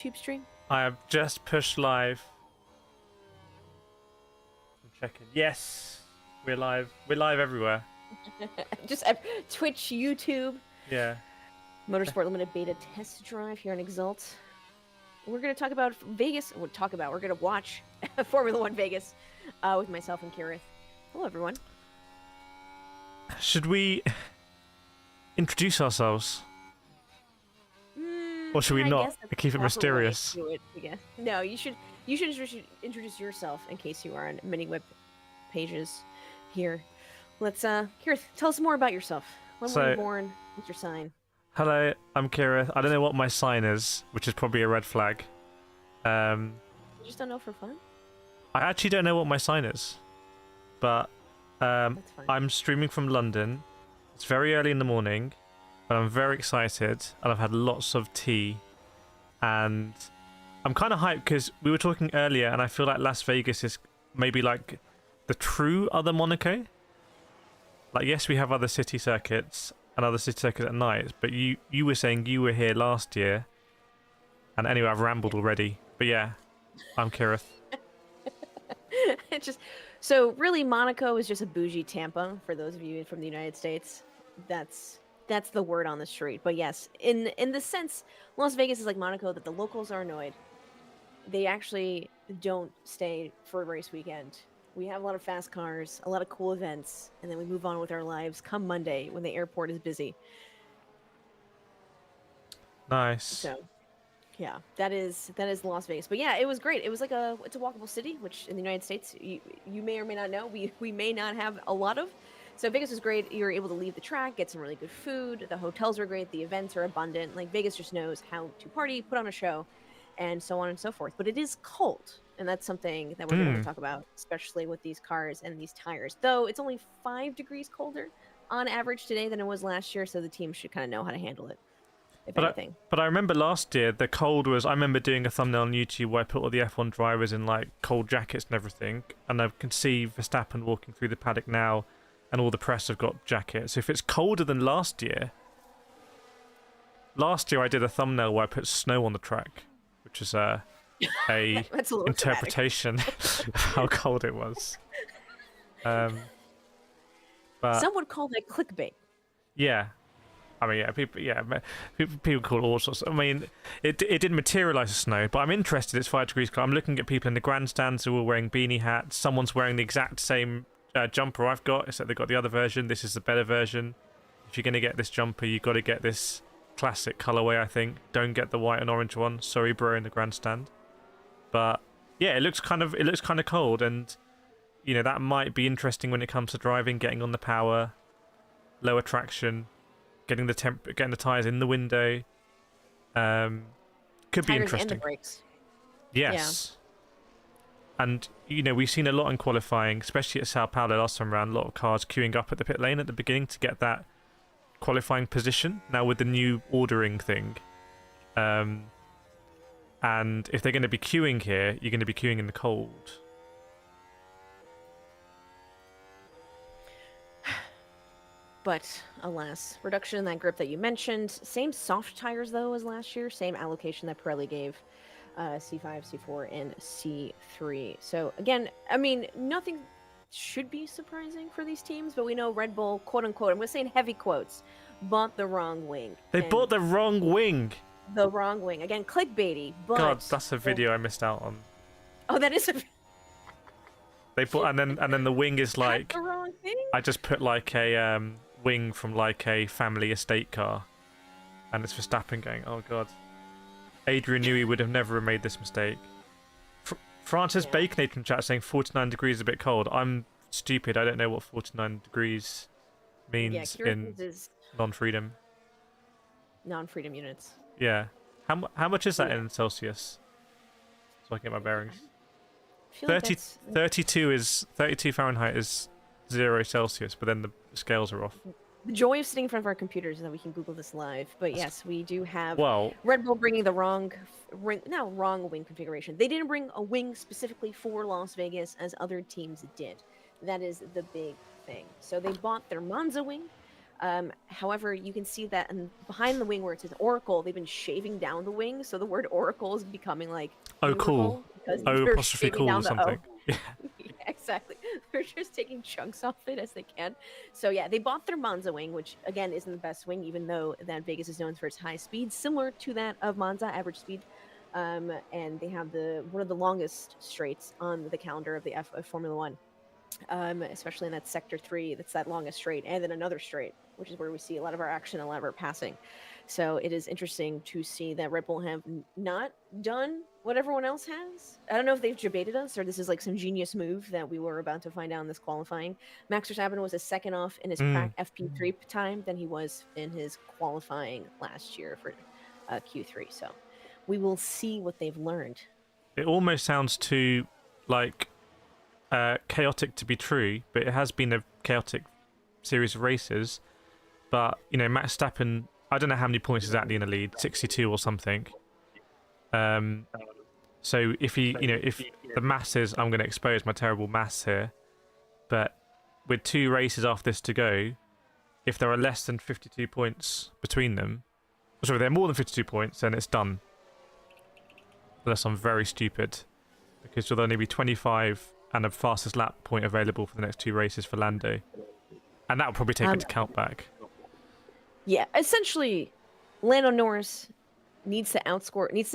YouTube stream? I have just pushed live. I'm checking. Yes, we're live. We're live everywhere. Just Twitch, YouTube. Yeah. Motorsport Limited Beta Test Drive here on Exalt. We're going to talk about Vegas. We're going to watch Formula One Vegas with myself and Kireth. Hello, everyone. Should we introduce ourselves? Or should we not? Keep it mysterious. No, you should introduce yourself in case you are on many web pages here. Let's Kireth, tell us more about yourself. When were you born? What's your sign? Hello, I'm Kireth. I don't know what my sign is, which is probably a red flag. You just don't know for fun? I actually don't know what my sign is. But That's fine. I'm streaming from London. It's very early in the morning, but I'm very excited, and I've had lots of tea, and I'm kind of hyped because we were talking earlier, and I feel like Las Vegas is maybe like the true other Monaco. Like, yes, we have other city circuits and other city circuits at night, but you were saying you were here last year, and anyway, I've rambled already. But yeah, I'm Kireth. So really, Monaco is just a bougie Tampa for those of you from the United States. That's the word on the street. But yes, in the sense, Las Vegas is like Monaco, that the locals are annoyed. They actually don't stay for a race weekend. We have a lot of fast cars, a lot of cool events, and then we move on with our lives come Monday when the airport is busy. Nice. So, yeah, that is Las Vegas. But yeah, it was great. It was like it's a walkable city, which in the United States you may or may not know we may not have a lot of. So Vegas was great. You were able to leave the track, get some really good food. The hotels were great. The events are abundant. Like, Vegas just knows how to party, put on a show, and so on and so forth. But it is cold, and that's something that we're going to talk about, especially with these cars and these tires. Though it's only 5 degrees colder on average today than it was last year, so the team should kind of know how to handle it, if anything. But I remember last year, the cold was... I remember doing a thumbnail on YouTube where I put all the F1 drivers in, like, cold jackets and everything, and I can see Verstappen walking through the paddock now, and all the press have got jackets. If it's colder than last year I did a thumbnail where I put snow on the track, which is a interpretation of how cold it was. But some would call that clickbait. Yeah, I mean, people call all sorts. I mean, it didn't materialize as snow, but I'm interested. It's 5 degrees. I'm looking at people in the grandstands who are wearing beanie hats. Someone's wearing the exact same jumper I've got, except they've got the other version. This is the better version. If you're going to get this jumper, you've got to get this classic colorway, I think. Don't get the white and orange one. Sorry, bro, in the grandstand. But yeah, it looks kind of cold, and you know, that might be interesting when it comes to driving, getting on the power, lower traction, getting the tires in the window. Could be interesting. And the brakes. Yes. Yeah. And, you know, we've seen a lot in qualifying, especially at Sao Paulo last time around, a lot of cars queuing up at the pit lane at the beginning to get that qualifying position. Now with the new ordering thing. And if they're going to be queuing here, you're going to be queuing in the cold. But, alas, reduction in that grip that you mentioned. Same soft tires, though, as last year. Same allocation that Pirelli gave. C5, C4, and C3. So, again, I mean, nothing should be surprising for these teams, but we know Red Bull, quote-unquote, I'm going to say in heavy quotes, bought the wrong wing. They bought the wrong wing! The wrong wing. Again, clickbaity, but... God, that's a video I missed out on. Oh, that is a... They bought, and then the wing is like... That's the wrong thing? I just put like a wing from like a family estate car, and it's Verstappen going, oh God. Adrian knew he would have never made this mistake. Francis Baconator in chat saying 49 degrees is a bit cold. I'm stupid. I don't know what 49 degrees means in non-freedom. Non-freedom units. Yeah. How much is that in Celsius? So I can get my bearings. 32 Fahrenheit is 0 Celsius, but then the scales are off. The joy of sitting in front of our computers is that we can Google this live. But yes, we do have Red Bull bringing the wrong wing configuration. They didn't bring a wing specifically for Las Vegas as other teams did. That is the big thing. So they bought their Monza wing, However, you can see that behind the wing where it says Oracle, they've been shaving down the wing, so the word Oracle is becoming like Oh, cool. because Oh, they're apostrophe shaving cool down or the something. O. Yeah. Yeah, exactly. They're just taking chunks off it as they can. So yeah, they bought their Monza wing, which again isn't the best wing, even though that Vegas is known for its high speed, similar to that of Monza, average speed. And they have one of the longest straights on the calendar of the Formula One, especially in that sector 3. That's that longest straight, and then another straight, which is where we see a lot of our action, a lot of our passing. So it is interesting to see that Red Bull have not done what everyone else has. I don't know if they've debated us or this is like some genius move that we were about to find out in this qualifying. Max Verstappen was a second off in his FP3 time than he was in his qualifying last year for Q3. So we will see what they've learned. It almost sounds too like chaotic to be true, but it has been a chaotic series of races. But Max Verstappen, I don't know how many points exactly in the lead, 62 or something. So if if the masses, I'm going to expose my terrible maths here, but with 2 races after this to go, if there are less than 52 points between them, sorry, there are more than 52 points, then it's done. Unless I'm very stupid, because there'll only be 25 and a fastest lap point available for the next 2 races for Lando, and that will probably take it to count back. Yeah, essentially, Lando Norris needs to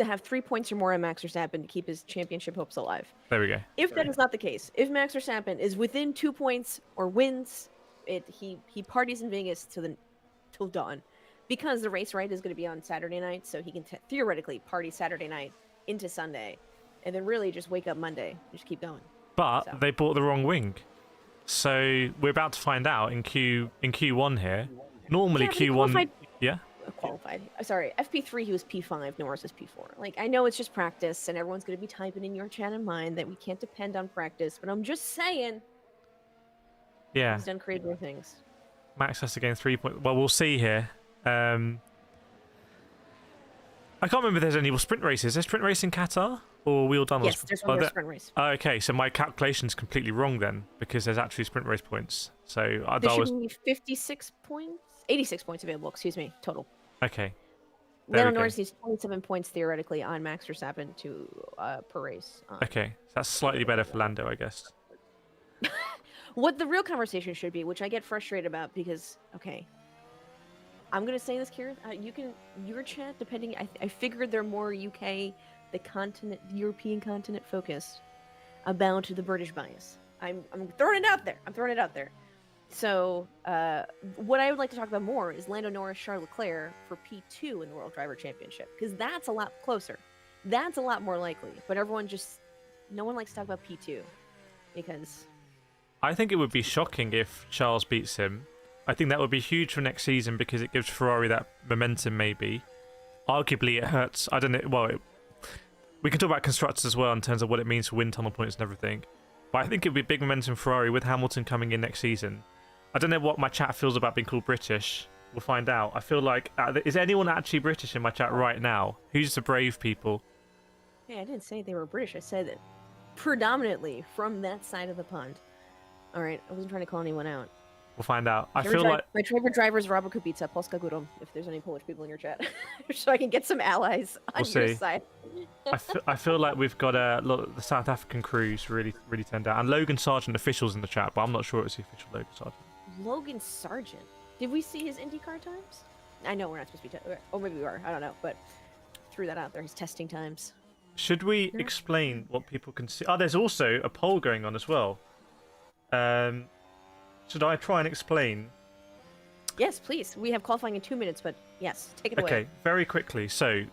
have 3 points or more on Max Verstappen to keep his championship hopes alive. There we go. If that is not the case, if Max Verstappen is within 2 points or wins, he parties in Vegas till dawn, because the race is going to be on Saturday night, so he can theoretically party Saturday night into Sunday, and then really just wake up Monday and just keep going. But they bought the wrong wing, so we're about to find out in Q1 here. Normally Q1, qualified. Sorry, FP3 he was P5, Norris is P4. Like, I know it's just practice, and everyone's going to be typing in your chat and mine that we can't depend on practice, but I'm just saying. Yeah. He's done crazier things. Max has to gain 3 points. Well, we'll see here. I can't remember if there's any sprint races. Is there sprint race in Qatar? Or wheel done? Yes, there's one sprint race. Okay, so my calculation's completely wrong then, because there's actually sprint race points. So there should be 56 points? 86 points available, excuse me, total. Okay. Lando Norris needs 27 points theoretically on Max Verstappen per race. Okay, so that's slightly better for Lando, I guess. What the real conversation should be, which I get frustrated about because, okay, I'm going to say this, Kireth, your chat, depending, I figured they're more UK, the European continent focused about the British bias. I'm throwing it out there. So what I would like to talk about more is Lando Norris, Charles Leclerc for P2 in the World Driver Championship, because that's a lot closer. That's a lot more likely. But no one likes to talk about P2 because... I think it would be shocking if Charles beats him. I think that would be huge for next season because it gives Ferrari that momentum maybe. Arguably it hurts. I don't know. Well, we can talk about constructors as well in terms of what it means for wind tunnel points and everything. But I think it would be big momentum for Ferrari with Hamilton coming in next season. I don't know what my chat feels about being called British. We'll find out. I feel like... is anyone actually British in my chat right now? Who's the brave people? Hey, I didn't say they were British. I said that predominantly from that side of the pond. All right, I wasn't trying to call anyone out. We'll find out. My favorite driver is Robert Kubica, Polska Górą, if there's any Polish people in your chat. So I can get some allies on your side. I feel like we've got the South African crews really turned out. And Logan Sargent officials in the chat, but I'm not sure it's the official Logan Sargent. Logan Sargent? Did we see his IndyCar times? I know we're not supposed to be... or maybe we are. I don't know, but threw that out there. His testing times. Should we explain what people can see? Oh, there's also a poll going on as well. Should I try and explain? Yes, please. We have qualifying in 2 minutes, but yes, take it away. Okay, very quickly. So,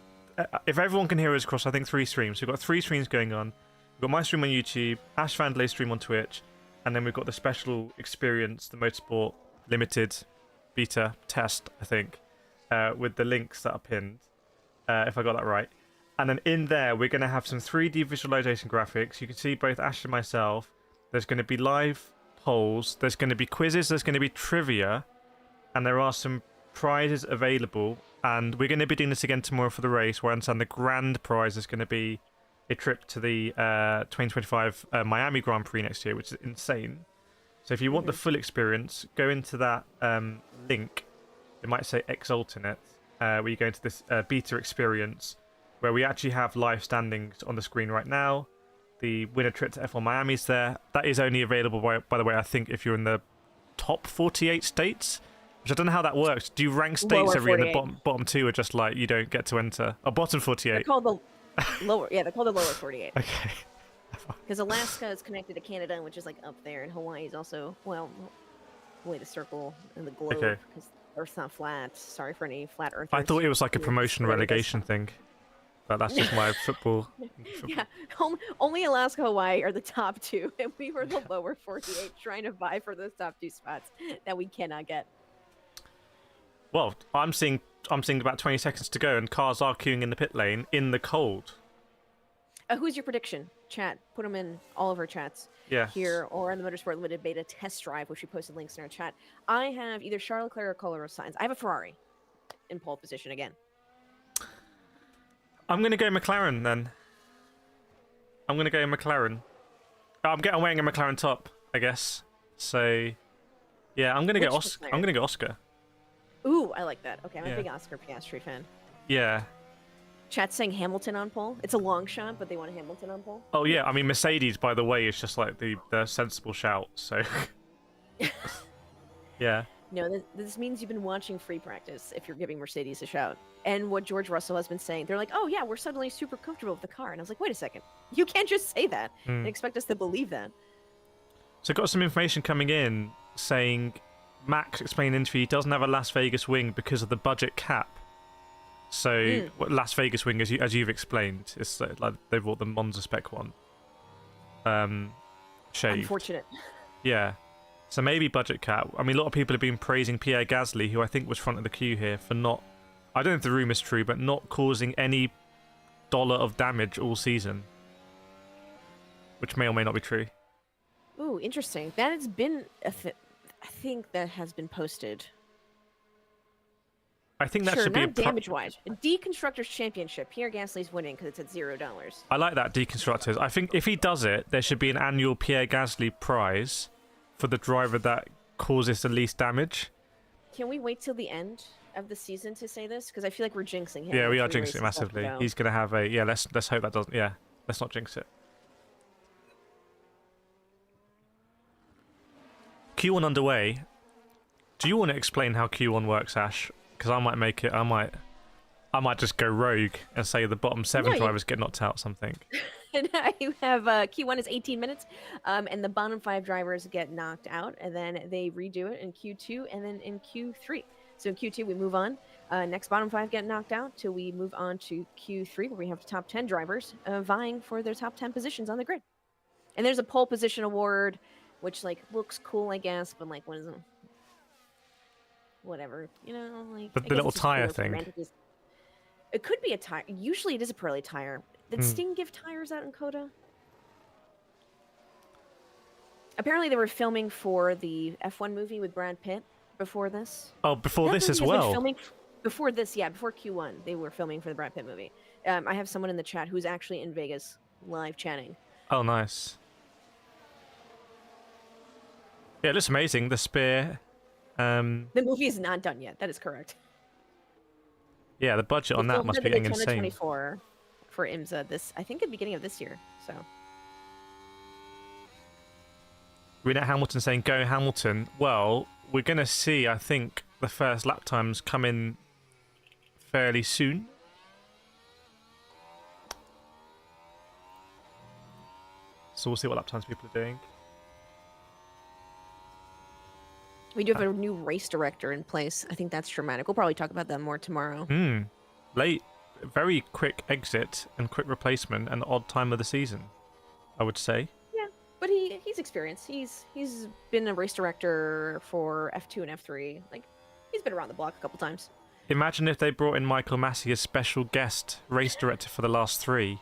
if everyone can hear us across, I think 3 streams. We've got 3 streams going on. We've got my stream on YouTube, Ash Vandelay's stream on Twitch, and then we've got the special experience, the Motorsport Limited beta test, I think, with the links that are pinned, if I got that right. And then in there, we're going to have some 3D visualization graphics. You can see both Ash and myself. There's going to be live polls. There's going to be quizzes. There's going to be trivia. And there are some prizes available. And we're going to be doing this again tomorrow for the race, where I understand the grand prize is going to be a trip to the 2025 Miami Grand Prix next year, which is insane. So if you want the full experience, go into that link. It might say X alternate, where you go into this beta experience, where we actually have live standings on the screen right now. The winner trip to F1 Miami's there. That is only available, by the way, I think, if you're in the top 48 states, which I don't know how that works. Do you rank states Lower every, and 48. the bottom two are just like, you don't get to enter? Oh, bottom 48. They're called the lower. Yeah, they're called the lower 48. Okay. Because Alaska is connected to Canada, which is like up there, and Hawaii is also, well, way to circle in the globe, Okay. because Earth's not flat. Sorry for any flat earthers. I thought it was like a promotion relegation thing. But that's just my football. Yeah, only Alaska, Hawaii are the top two, and we were the lower 48 trying to vie for those top 2 spots that we cannot get. Well, I'm seeing about 20 seconds to go, and cars are queuing in the pit lane in the cold. Who's your prediction? Chat. Put them in all of our chats. Yeah. Here or in the Motorsport Limited Beta test drive, which we posted links in our chat. I have either Charles Leclerc or Carlos Sainz. I have a Ferrari in pole position again. I'm going to go McLaren then. I'm going to go McLaren. I'm wearing a McLaren top, I guess. So, yeah, I'm going to go Oscar. I'm going to go Oscar. Ooh, I like that. Okay, I'm Yeah. a big Oscar Piastri fan. Yeah. Chat's saying Hamilton on pole. It's a long shot, but they want Hamilton on pole. Oh yeah, I mean Mercedes, by the way, is just like the sensible shout. So, yeah. No, this means you've been watching free practice if you're giving Mercedes a shout. And what George Russell has been saying, they're like, oh yeah, we're suddenly super comfortable with the car. And I was like, wait a second. You can't just say that and expect us to believe that. So got some information coming in saying Max explained in the interview he doesn't have a Las Vegas wing because of the budget cap. So what Las Vegas wing, as you've explained, is like they bought the Monza spec one. Shaved. Unfortunate. Yeah. So maybe budget cap. I mean, a lot of people have been praising Pierre Gasly, who I think was front of the queue here, for not, I don't know if the rumour's true, but not causing any dollar of damage all season. Which may or may not be true. Ooh, interesting. That has been I think that has been posted. I think that sure, should be not damage-wise. Deconstructors Championship. Pierre Gasly's winning because it's at $0. I like that, Deconstructors. I think if he does it, there should be an annual Pierre Gasly prize for the driver that causes the least damage. Can we wait till the end of the season to say this? Because I feel like we're jinxing him. Yeah, we are with 3 jinxing races it left to massively. go. He's going to have a... Yeah, let's hope that doesn't... Yeah, let's not jinx it. Q1 underway. Do you want to explain how Q1 works, Ash? Because I might make it... I might just go rogue and say the bottom 7 drivers get knocked out or something. And you have Q1 is 18 minutes, and the bottom 5 drivers get knocked out, and then they redo it in Q2 and then in Q3. So in Q2 we move on. Next bottom 5 get knocked out till we move on to Q3, where we have the top 10 drivers vying for their top 10 positions on the grid. And there's a pole position award, which like looks cool, I guess, but like what is it? Whatever, you know, like The little tire thing. It could be a tire. Usually it is a Pirelli tire. Did Sting give tires out in Coda? Apparently they were filming for the F1 movie with Brad Pitt before this. Oh, before That this as movie has been well? filming before this, yeah, before Q1, they were filming for the Brad Pitt movie. I have someone in the chat who's actually in Vegas live chatting. Oh, nice. Yeah, it looks amazing. The spear. The movie is not done yet. That is correct. Yeah, the budget on that must be getting insane. 24 for IMSA this, I think, at the beginning of this year. So. Renette Hamilton saying, go Hamilton. Well, we're going to see, I think, the first lap times come in fairly soon. So we'll see what lap times people are doing. We do have a new race director in place. I think that's dramatic. We'll probably talk about that more tomorrow. Late, very quick exit and quick replacement and odd time of the season, I would say. Yeah, but he's experienced. He's been a race director for F2 and F3. Like, he's been around the block a couple times. Imagine if they brought in Michael Massey as special guest race director for the last 3.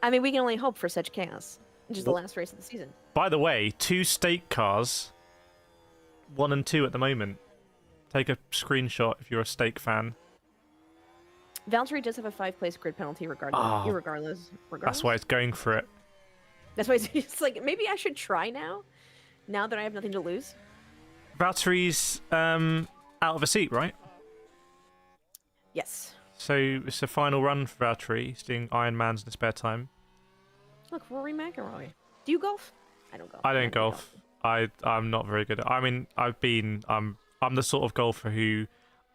I mean, we can only hope for such chaos. Which is the last race of the season. By the way, 2 stake cars, 1 and 2 at the moment. Take a screenshot if you're a stake fan. Valtteri does have a 5-place grid penalty regardless. That's why it's going for it. That's why it's like maybe I should try now that I have nothing to lose. Valtteri's out of a seat, right? Yes. So it's a final run for Valtteri. He's doing Ironmans in his spare time. Look, Rory McIlroy. Do you golf? I don't golf. I don't golf. I'm not very good. I mean, I'm the sort of golfer who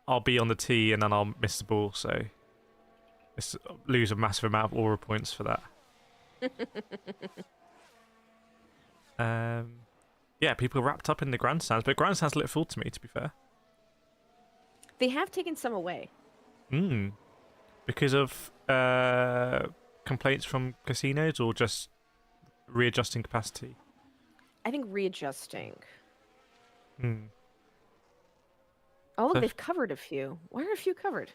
I'll be on the tee and then I'll miss the ball. So lose a massive amount of aura points for that. Yeah, people are wrapped up in the grandstands, but grandstands look full to me, to be fair. They have taken some away. Because of complaints from casinos or just readjusting capacity? I think readjusting. Hmm. Oh, look, they've covered a few. Why are a few covered?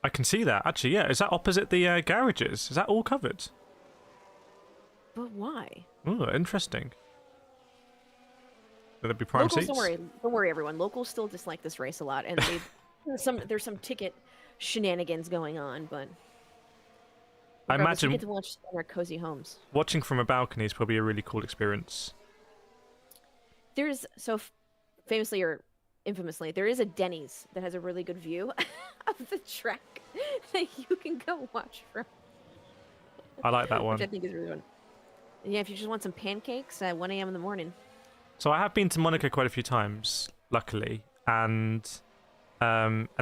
I can see that. Actually, yeah. Is that opposite the garages? Is that all covered? But why? Oh, interesting. Will there be prime Locals, seats? don't worry, everyone. Locals still dislike this race a lot, and there's some ticket shenanigans going on, but I imagine we get to watch in our cozy homes. Watching from a balcony is probably a really cool experience. There's famously or infamously, there is a Denny's that has a really good view of the track that you can go watch from. I like that one. Which I think is really fun. And yeah, if you just want some pancakes at 1 a.m. in the morning. So I have been to Monaco quite a few times, luckily, and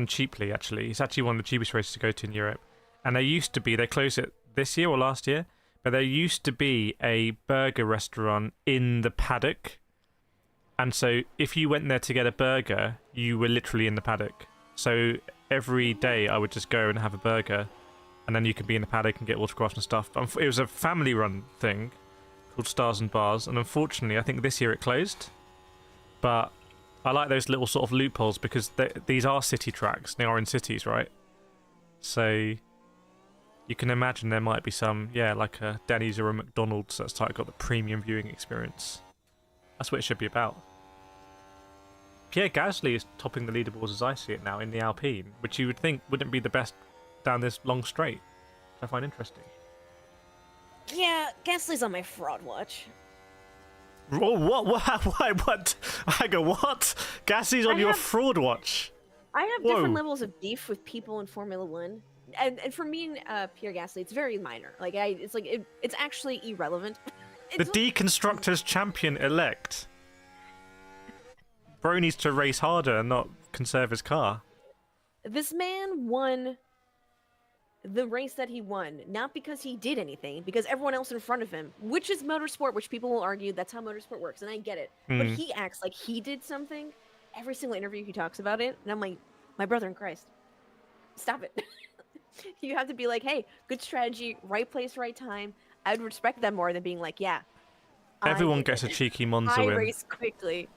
cheaply, actually. It's actually one of the cheapest races to go to in Europe. And they closed it this year or last year, but there used to be a burger restaurant in the paddock. And so if you went there to get a burger, you were literally in the paddock. So every day I would just go and have a burger, and then you could be in the paddock and get autographs and stuff. But it was a family-run thing called Stars and Bars, and unfortunately I think this year it closed. But I like those little sort of loopholes because these are city tracks. They are in cities, right? So you can imagine there might be some, like a Denny's or a McDonald's that's got the premium viewing experience. That's what it should be about. Pierre Gasly is topping the leaderboards as I see it now in the Alpine, which you would think wouldn't be the best down this long straight, which I find interesting. Yeah, Gasly's on my fraud watch. Oh, what? Hang on, what? Gasly's on your fraud watch? I have different levels of beef with people in Formula One. And for me and Pierre Gasly, it's very minor. It's actually irrelevant. The deconstructors champion-elect. Bro needs to race harder and not conserve his car. This man won the race that he won, not because he did anything, because everyone else in front of him, which is motorsport, which people will argue that's how motorsport works, and I get it. But he acts like he did something. Every single interview he talks about it, and I'm like, my brother in Christ, stop it. You have to be like, hey, good strategy, right place, right time. I'd respect them more than being like, yeah. Everyone gets a cheeky Monza win. I raced quickly.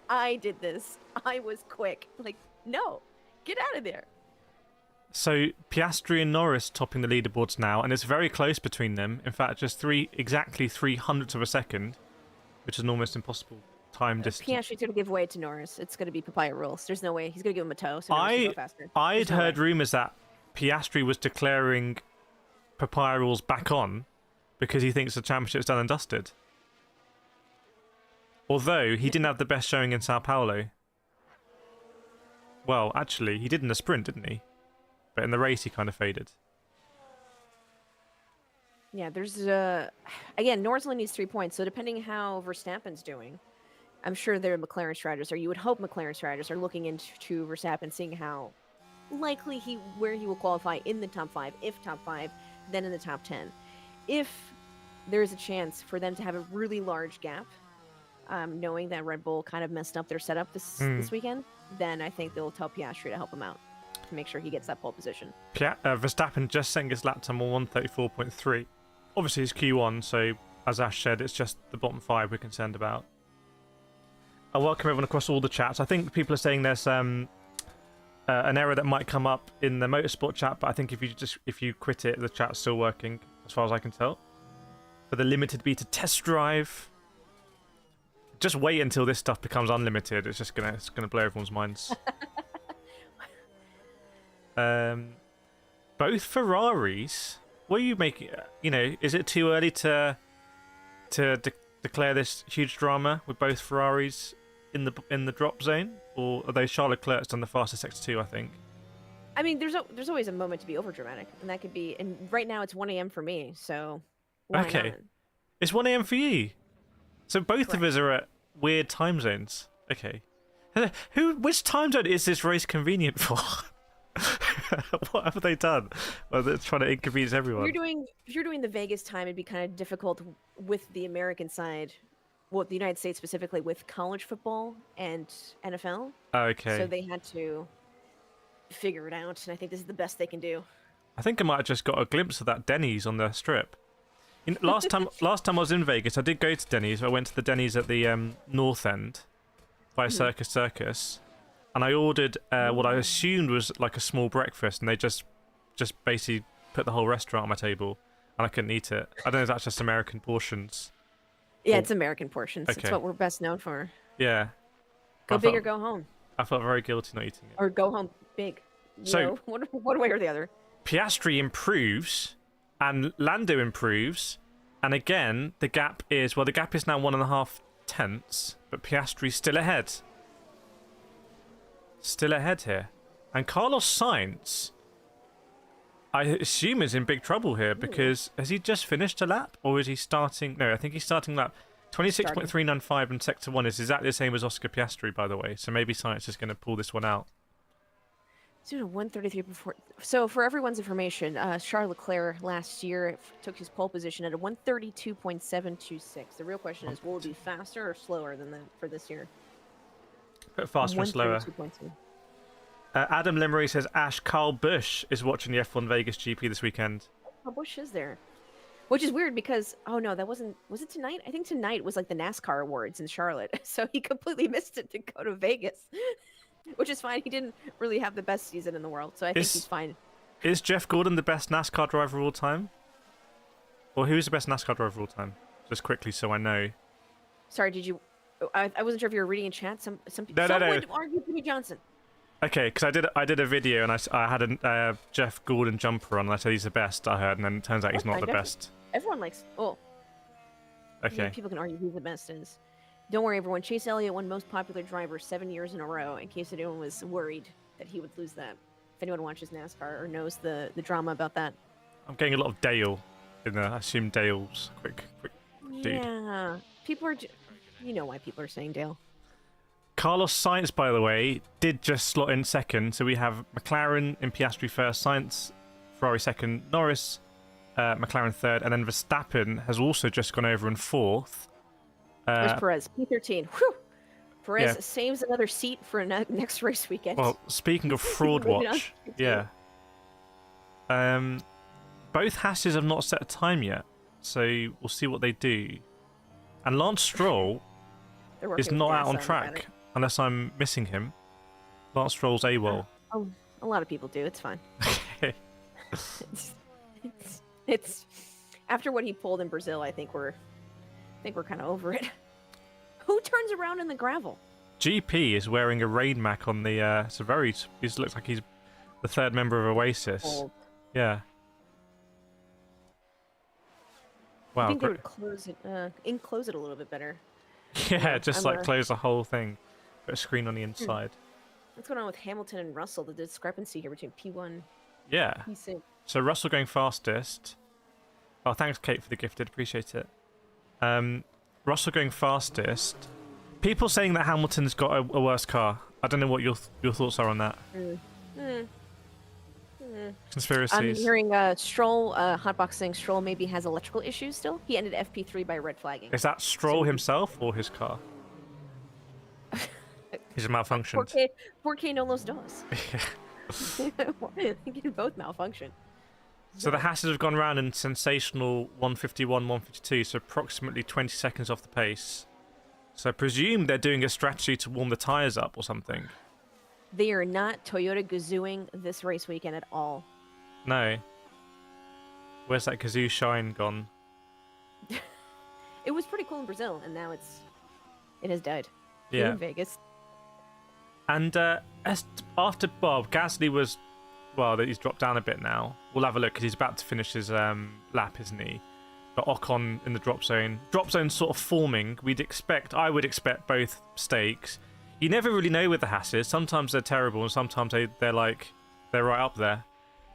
I did this. I was quick. Like, no, get out of there. So Piastri and Norris topping the leaderboards now, and it's very close between them. In fact, just exactly 300ths of a second, which is an almost impossible time distance. Piastri's going to give way to Norris. It's going to be papaya rules. There's no way. He's going to give him a toe, so Norris can go faster. I'd heard rumours that Piastri was declaring papaya rules back on because he thinks the championship's done and dusted. Although he didn't have the best showing in Sao Paulo. Well, actually, he did in the sprint, didn't he? But in the race, he kind of faded. Yeah, there's again, Norris only needs 3 points, so depending how Verstappen's doing, I'm sure their McLaren strategists, or you would hope McLaren strategists, are looking into Verstappen, seeing how likely where he will qualify in the top 5, if top 5, then in the top 10. If there's a chance for them to have a really large gap, knowing that Red Bull kind of messed up their setup this weekend, then I think they'll tell Piastri to help him out to make sure he gets that pole position. Verstappen just setting his lap time on 134.3. Obviously, it's Q1, so as Ash said, it's just the bottom 5 we're concerned about. I welcome everyone across all the chats. I think people are saying there's an error that might come up in the Motorsport chat, but I think if you quit it, the chat's still working, as far as I can tell. For the limited beta test drive, just wait until this stuff becomes unlimited. It's just gonna blow everyone's minds. Both Ferraris. what are you making? Is it too early to declare this huge drama with both Ferraris in the drop zone, or are they Charles Leclerc's done the fastest X2? I think. I mean, there's always a moment to be over dramatic, and that could be. And right now it's 1 a.m. for me, so why Okay. not? It's 1 a.m. for you. So both of Correct. us are at weird time zones. Okay. Which time zone is this race convenient for? What have they done? Well, they're trying to inconvenience everyone. If you're doing the Vegas time, it'd be kind of difficult with the American side, well, the United States specifically, with college football and NFL. Okay. So they had to figure it out, and I think this is the best they can do. I think I might have just got a glimpse of that Denny's on the strip. Last time I was in Vegas, I did go to Denny's. I went to the Denny's at the north end by Circus, and I ordered what I assumed was like a small breakfast, and they just basically put the whole restaurant on my table, and I couldn't eat it. I don't know if that's just American portions. Yeah, it's American portions. Okay. It's what we're best known for. Yeah. Go big or go home, I felt very guilty not eating it. or go home big. So- one way or the other. Piastri improves and Lando improves, and again the gap is now 1.5 tenths, but Piastri's still ahead. Still ahead here. And Carlos Sainz, I assume, is in big trouble here because has he just finished a lap or is he starting? No, I think he's starting lap 26.395 in sector 1 is exactly the same as Oscar Piastri, by the way. So maybe Sainz is going to pull this one out. So 133 before. So for everyone's information, Charles Leclerc last year took his pole position at a 132.726. The real question is, will it be faster or slower than that for this year? Bit faster or slower. 132.2. Adam Limery says Ash Carl Busch is watching the F1 Vegas GP this weekend. Oh, Bush is there, which is weird because that wasn't. Was it tonight? I think tonight was like the NASCAR awards in Charlotte, so he completely missed it to go to Vegas. Which is fine. He didn't really have the best season in the world, so I think he's fine. Is Jeff Gordon the best NASCAR driver of all time? Or who is the best NASCAR driver of all time? Just quickly so I know. Sorry, did you... I wasn't sure if you were reading in chat. Some people... No. Someone argue Jimmy Johnson. Okay, because I did a video and I had a Jeff Gordon jumper on and I said he's the best, I heard, and then it turns out he's not the best. Everyone likes... Oh. Okay. People can argue who the best is. Don't worry, everyone. Chase Elliott won most popular driver 7 years in a row, in case anyone was worried that he would lose that. If anyone watches NASCAR or knows the drama about that. I'm getting a lot of Dale in there. I assume Dale's quick dude. Yeah. People are... You know why people are saying Dale. Carlos Sainz, by the way, did just slot in second. So we have McLaren in Piastri first, Sainz, Ferrari second, Norris, McLaren third, and then Verstappen has also just gone over in fourth. There's Perez, P13. Whew! Perez Yeah. saves another seat for next race weekend. Well, speaking of fraud watch, yeah. Both Hasses have not set a time yet, so we'll see what they do. And Lance Stroll is not out on track, unless I'm missing him. Lance Stroll's AWOL. Oh, a lot of people do. It's fine. Okay. It's after what he pulled in Brazil. I think we're kind of over it. Who turns around in the gravel? GP is wearing a rain mac on the. He looks like he's the third member of Oasis. Old. Yeah. Wow. I think they would close it a little bit better. Yeah, just close the whole thing. Put a screen on the inside. What's going on with Hamilton and Russell? The discrepancy here between P1, Yeah. P6. So Russell going fastest. Oh, thanks, Kate, for the gifted. Appreciate it. Russell going fastest. People saying that Hamilton's got a worse car. I don't know what your thoughts are on that. Conspiracies. I'm hearing Stroll, Hotbox saying Stroll maybe has electrical issues still. He ended FP3 by red flagging. Is that Stroll himself or his car? He's malfunctioned. 4K no los dos. I think both malfunction. So the Hasses have gone round in sensational 151, 152, so approximately 20 seconds off the pace. So I presume they're doing a strategy to warm the tyres up or something. They are not Toyota Gazooing this race weekend at all. No. Where's that Gazoo shine gone? It was pretty cool in Brazil, and now it has died. Yeah. In Vegas. And after Gasly was well, that he's dropped down a bit now. We'll have a look because he's about to finish his lap, isn't he? But Ocon in the drop zone. Drop zone sort of forming. I would expect both stakes. You never really know with the Hasses. Sometimes they're terrible and sometimes they're right up there.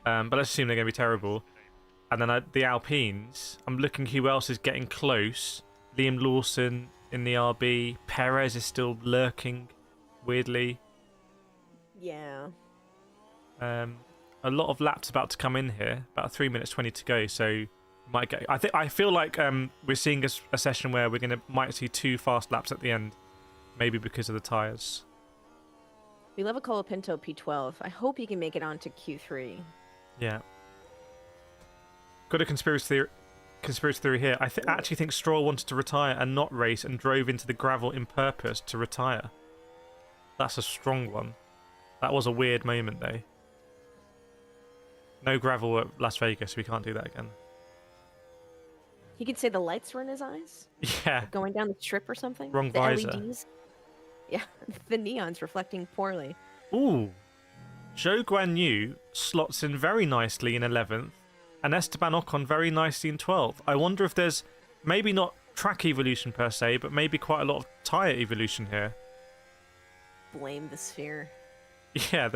But let's assume they're going to be terrible. And then the Alpines, I'm looking who else is getting close. Liam Lawson in the RB. Perez is still lurking, weirdly. Yeah. A lot of laps about to come in here. About 3 minutes 20 to go. So might get. I feel like we're seeing a session where might see 2 fast laps at the end, maybe because of the tires. We love a Colapinto P12. I hope he can make it on to Q3. Yeah. Got a conspiracy theory here. I actually think Stroll wanted to retire and not race and drove into the gravel in purpose to retire. That's a strong one. That was a weird moment, though. No gravel at Las Vegas. We can't do that again. He could say the lights were in his eyes. Yeah. Going down the strip or something. Wrong the visor. LEDs. Yeah, the neon's reflecting poorly. Ooh. Zhou Guanyu slots in very nicely in 11th, and Esteban Ocon very nicely in 12th. I wonder if there's maybe not track evolution per se, but maybe quite a lot of tyre evolution here. Blame the sphere. Yeah,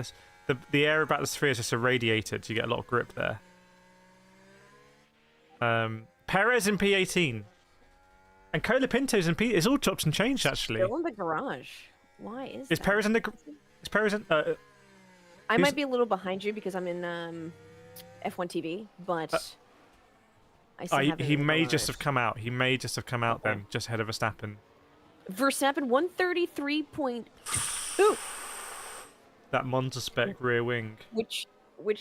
the air about the sphere is just irradiated, so you get a lot of grip there. Perez in P18. And Colapinto's in P... It's all chopped and changed, actually. Still in the garage. Why is that? Perez in the... Is Perez in... I might be a little behind you because I'm in F1 TV, but... I still have he may just have come out. He may just have come out then, just ahead of Verstappen. Verstappen 133.2. That Monza spec rear wing. Which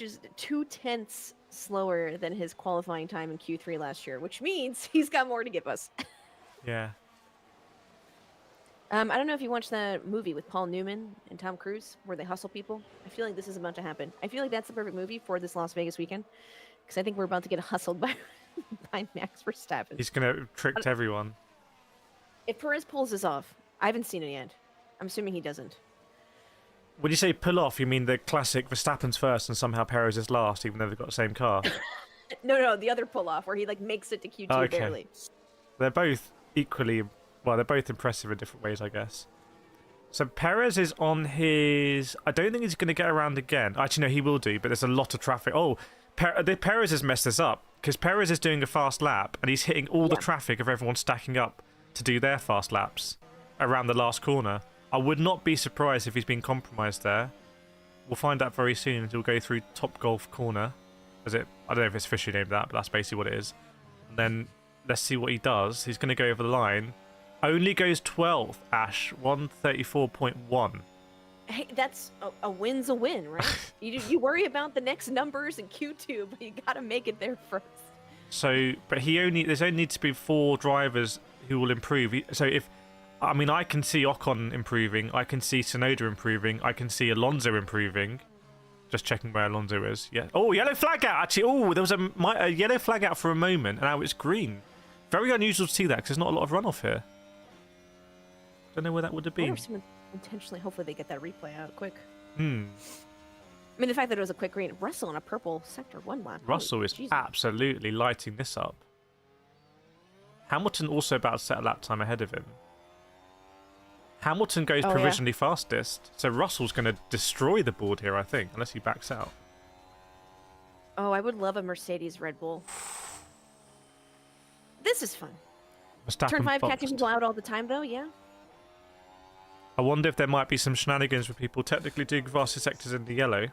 is 0.2 slower than his qualifying time in Q3 last year, which means he's got more to give us. Yeah. I don't know if you watched that movie with Paul Newman and Tom Cruise where they hustle people. I feel like this is about to happen. I feel like that's the perfect movie for this Las Vegas weekend because I think we're about to get hustled by Max Verstappen. He's going to trick everyone. If Perez pulls this off, I haven't seen it yet. I'm assuming he doesn't. When you say pull off, you mean the classic Verstappen's first and somehow Perez is last, even though they've got the same car? No, the other pull off where he makes it to Q2 barely. They're both equally, well, they're both impressive in different ways, I guess. So Perez is on his... I don't think he's going to get around again. Actually, no, he will do, but there's a lot of traffic. Oh, Perez has messed this up because Perez is doing a fast lap and he's hitting all the traffic of everyone stacking up to do their fast laps around the last corner. I would not be surprised if he's been compromised there. We'll find out very soon. He'll go through Top Golf Corner. I don't know if it's officially named that, but that's basically what it is. And then let's see what he does. He's going to go over the line. Only goes 12th, Ash. 134.1. Hey, that's a win's a win, right? you worry about the next numbers in Q2, but you got to make it there first. So, but there's only need to be 4 drivers who will improve. So I can see Ocon improving. I can see Tsunoda improving. I can see Alonso improving. Just checking where Alonso is. Yeah. Oh, yellow flag out, actually. Oh, there was a yellow flag out for a moment, and now it's green. Very unusual to see that, because there's not a lot of runoff here. Don't know where that would have I wonder been. if someone intentionally, hopefully they get that replay out quick. I mean, the fact that it was a quick green. Russell on a purple sector 1 lap. Russell is absolutely lighting this up. Hamilton also about to set a lap time ahead of him. Hamilton goes provisionally fastest, so Russell's going to destroy the board here, I think, unless he backs out. Oh, I would love a Mercedes Red Bull. This is fun. Verstappen Turn 5 boxed. catching people out all the time, though, yeah? I wonder if there might be some shenanigans with people technically doing faster sectors in the yellow.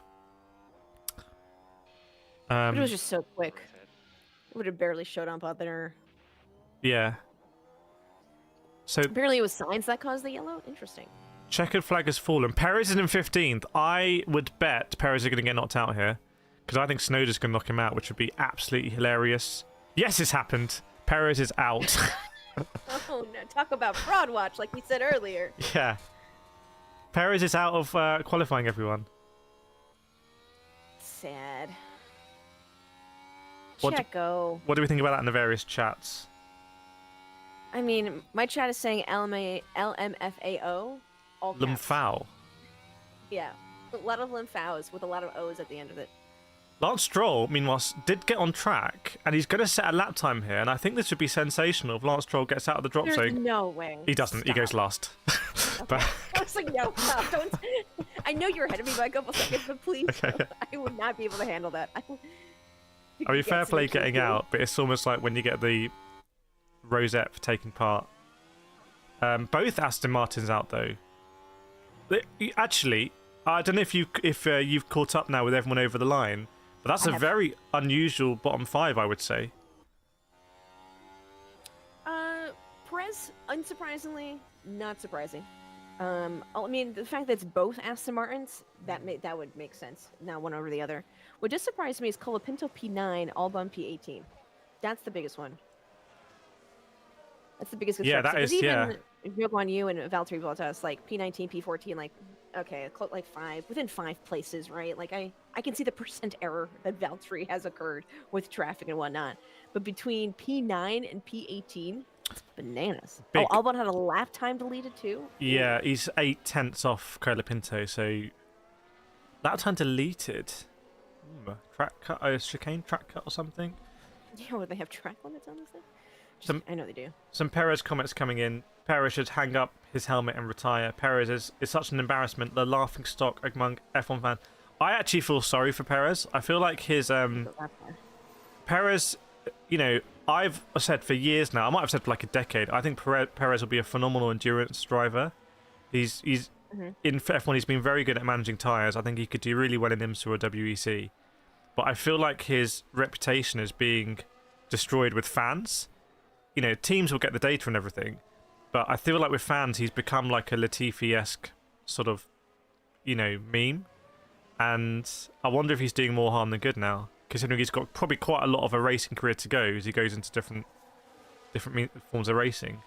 But it was just so quick. It would have barely showed up out there. Yeah. So apparently it was signs that caused the yellow? Interesting. Checkered flag has fallen. Perez is in 15th. I would bet Perez is going to get knocked out here. Because I think Tsunoda's going to knock him out, which would be absolutely hilarious. Yes, it's happened. Perez is out. Oh, no. Talk about fraud watch, like we said earlier. Yeah. Perez is out of qualifying, everyone. Sad. What Checo. What do we think about that in the various chats? I mean, my chat is saying LMFAO. All caps. Limfao. Yeah. A lot of Limfaos with a lot of O's at the end of it. Lance Stroll, meanwhile, did get on track, and he's going to set a lap time here, and I think this would be sensational if Lance Stroll gets out of the drop There's zone. no way. He doesn't. Stop. He goes last. Okay. I was like, no, stop, don't. I know you're ahead of me by a couple seconds, but please, Okay. I would not be able to handle that. I mean, fair play getting out, but it's almost like when you get the rosette for taking part. Both Aston Martins out though. Actually, I don't know if you've caught up now with everyone over the line, but that's a very unusual bottom 5, I would say. Perez, unsurprisingly, not surprising. I mean, the fact that it's both Aston Martins, that would make sense. Now one over the other. What just surprised me is Colapinto P9, Albon P18. That's the biggest one. That's the biggest concern. Yeah, that is, yeah. Even on you and Valtteri Bottas, like P19, P14, like, okay, like 5, within 5 places, right? Like, I can see the percent error that Valtteri has occurred with traffic and whatnot. But between P9 and P18, it's bananas. Big. Oh, Albon had a lap time deleted too? Yeah, he's 8 tenths off Colapinto, so lap time deleted. Track cut, chicane track cut or something? Yeah, would they have track limits on this thing? I know they do. Some Perez comments coming in. Perez should hang up his helmet and retire. Perez is such an embarrassment, the laughing stock among F1 fans. I actually feel sorry for Perez. I feel like his Perez, you know, I've said for years now, I might have said for like a decade, I think Perez will be a phenomenal endurance driver. He's in F1, he's been very good at managing tyres. I think he could do really well in IMSA or WEC. But I feel like his reputation is being destroyed with fans. You know, teams will get the data and everything, but I feel like with fans, he's become like a Latifi-esque sort of, you know, meme. And I wonder if he's doing more harm than good now, considering he's got probably quite a lot of a racing career to go as he goes into different forms of racing.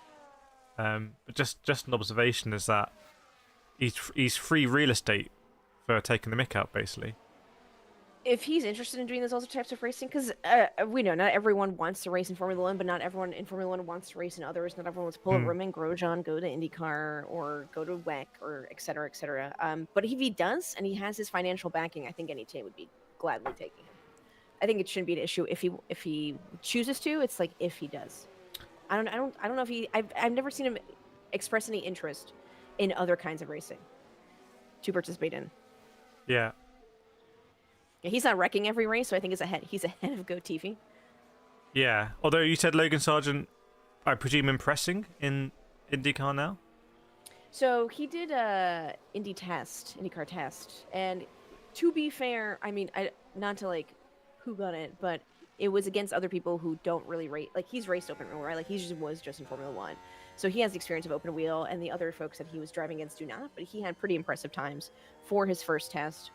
But just an observation is that he's free real estate for taking the mick out, basically. If he's interested in doing those other types of racing, because we know not everyone wants to race in Formula 1, but not everyone in Formula 1 wants to race in others. Not everyone wants to pull a Romain Grosjean, go to IndyCar, or go to WEC, or et cetera, et cetera. But if he does, and he has his financial backing, I think any team would be gladly taking him. I think it shouldn't be an issue if he chooses to. It's like if he does. I don't know if he. I've never seen him express any interest in other kinds of racing to participate in. Yeah. Yeah, he's not wrecking every race, so I think he's ahead of Go-Tiffy. Yeah. Although you said Logan Sargent, I presume, impressing in IndyCar now? So he did a IndyCar test, and to be fair, I mean, not to like who got it, but it was against other people who don't really rate. Like, he's raced open wheel, right? Like, he was just in Formula 1. So he has the experience of open wheel, and the other folks that he was driving against do not, but he had pretty impressive times for his first test.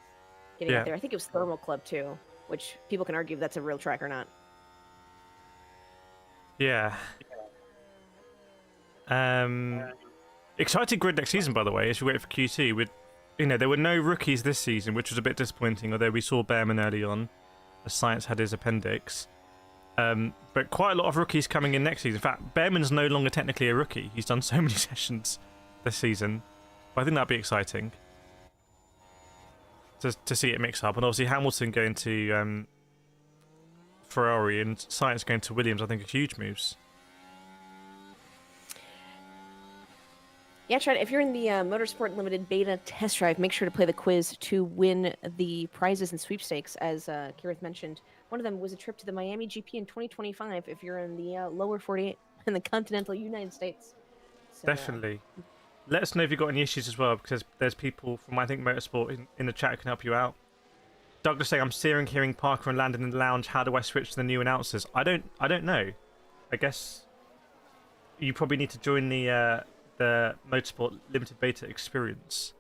Getting out there. I think it was Thermal Club too, which people can argue if that's a real track or not. Yeah. Exciting grid next season, by the way, as we wait for Q2. With, you know, there were no rookies this season, which was a bit disappointing, although we saw Behrman early on, as Science had his appendix. But quite a lot of rookies coming in next season. In fact, Behrman's no longer technically a rookie. He's done so many sessions this season. But I think that'd be exciting to see it mix up. And obviously Hamilton going to Ferrari and Science going to Williams, I think, are huge moves. Yeah, Chad, if you're in the Motorsport Limited beta test drive, make sure to play the quiz to win the prizes and sweepstakes, as Kireth mentioned. One of them was a trip to the Miami GP in 2025 if you're in the lower 48 in the continental United States. So, definitely. Let us know if you've got any issues as well, because there's people from, I think, Motorsport in the chat who can help you out. Douglas saying, I'm hearing Parker and Landon in the lounge. How do I switch to the new announcers? I don't know. I guess you probably need to join the Motorsport Limited Beta experience,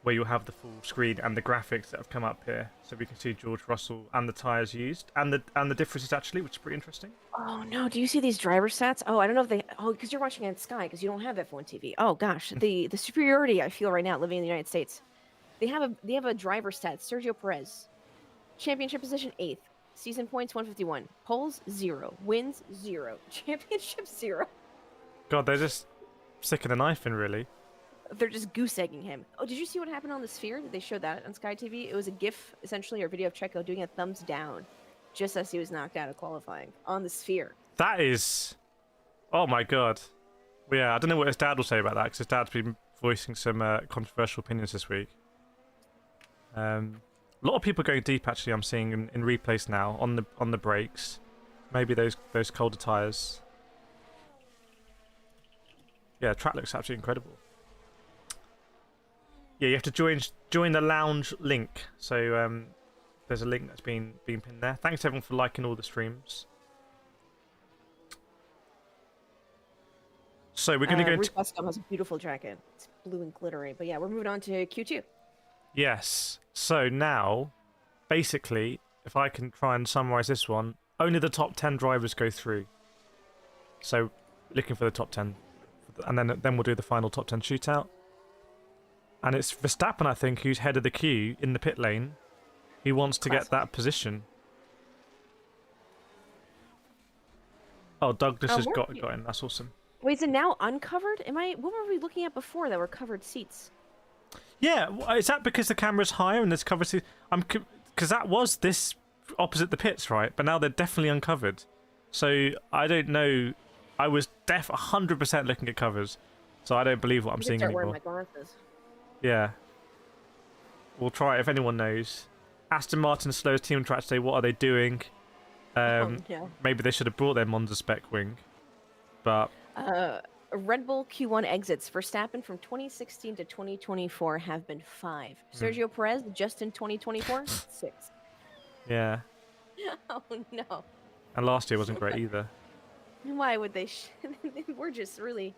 where you'll have the full screen and the graphics that have come up here, so we can see George Russell and the tyres used and the differences actually, which is pretty interesting. Oh no! Do you see these driver stats? Oh, I don't know if they. Oh, because you're watching on Sky, because you don't have F1 TV. Oh gosh, the superiority I feel right now living in the United States. They have a driver stat. Sergio Perez, championship position 8th, season points 151, poles 0, wins 0, championship 0. God, they're just sticking the knife in, really. they're just goose egging him. Oh, did you see what happened on the Sphere? Did they show that on Sky TV? It was a GIF, essentially, or video of Checo doing a thumbs down, just as he was knocked out of qualifying on the Sphere. That is, oh my god. Well, yeah, I don't know what his dad will say about that because his dad's been voicing some controversial opinions this week. A lot of people going deep actually. I'm seeing in replays now on the brakes. Maybe those colder tires. Yeah, track looks absolutely incredible. Yeah, you have to join the lounge link. So there's a link that's been pinned there. Thanks everyone for liking all the streams. So we're going to go. Ruth Buscom has a beautiful jacket. It's blue and glittery. But yeah, we're moving on to Q2. Yes. So now, basically, if I can try and summarize this one, only the top 10 drivers go through. So looking for the top 10, and then we'll do the final top 10 shootout. And it's Verstappen, I think, who's head of the queue in the pit lane. He wants to get that position. Oh, Douglas has got in. That's awesome. Wait, is it now uncovered? What were we looking at before that were covered seats? Yeah, is that because the camera's higher and there's covered seats? Because that was this opposite the pits, right? But now they're definitely uncovered. So I don't know. I was 100% looking at covers, so I don't believe what I'm seeing anymore. Wearing my glasses. Yeah. We'll try it if anyone knows. Aston Martin's slowest team on track today. What are they doing? Maybe they should have brought their Monza spec wing. But Red Bull Q1 exits. Verstappen from 2016 to 2024 have been 5. Sergio Perez just in 2024, 6. Yeah. Oh no. And last year wasn't great either. Why would they? We're just really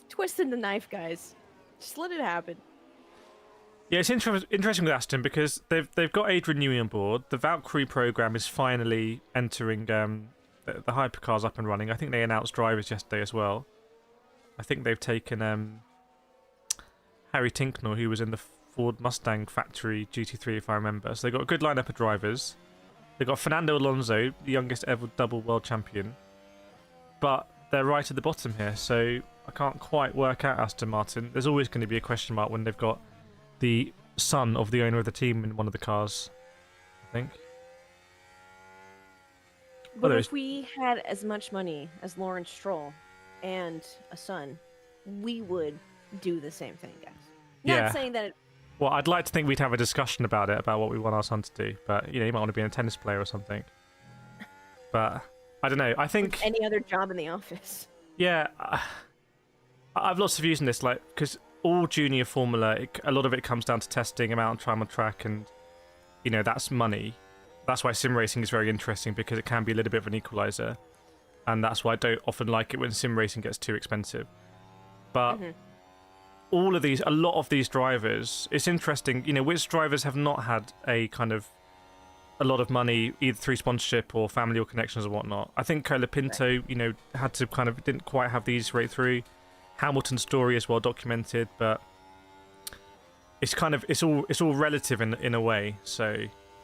twisting the knife, guys. Just let it happen. Yeah, it's interesting with Aston because they've got Adrian Newey on board. The Valkyrie program is finally entering the hypercars up and running. I think they announced drivers yesterday as well. I think they've taken Harry Tinknell, who was in the Ford Mustang factory GT3, if I remember. So they've got a good lineup of drivers. They've got Fernando Alonso, the youngest ever double world champion. But they're right at the bottom here, so I can't quite work out Aston Martin. There's always going to be a question mark when they've got the son of the owner of the team in one of the cars, I think. But if we had as much money as Lawrence Stroll and a son, we would do the same thing, guys. Not saying that Well, I'd like to think we'd have a discussion about it, about what we want our son to do. But, you know, he might want to be a tennis player or something. But, I don't know. I think... any other job in the office. Yeah. I've lots of views on this, like, because all junior Formula, a lot of it comes down to testing, amount of time on track, and, you know, that's money. That's why sim racing is very interesting, because it can be a little bit of an equalizer. And that's why I don't often like it when sim racing gets too expensive. But... a lot of these drivers, it's interesting, you know, which drivers have not had a lot of money, either through sponsorship or family or connections or whatnot. I think Colapinto, you know, had to didn't quite have these right through. Hamilton's story is well documented, but it's all relative in a way. So,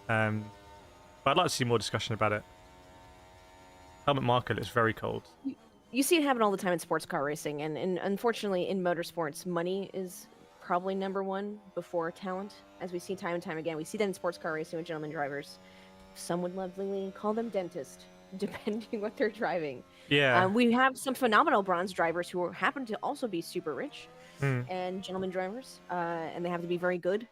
but I'd like to see more discussion about it. Helmut Marko looks very cold. You see it happen all the time in sports car racing, and unfortunately in motorsports, money is probably number one before talent, as we see time and time again. We see that in sports car racing with gentlemen drivers. Some would lovingly call them dentist, depending what they're driving. Yeah. We have some phenomenal bronze drivers who happen to also be super rich, and gentlemen drivers, and they have to be very good.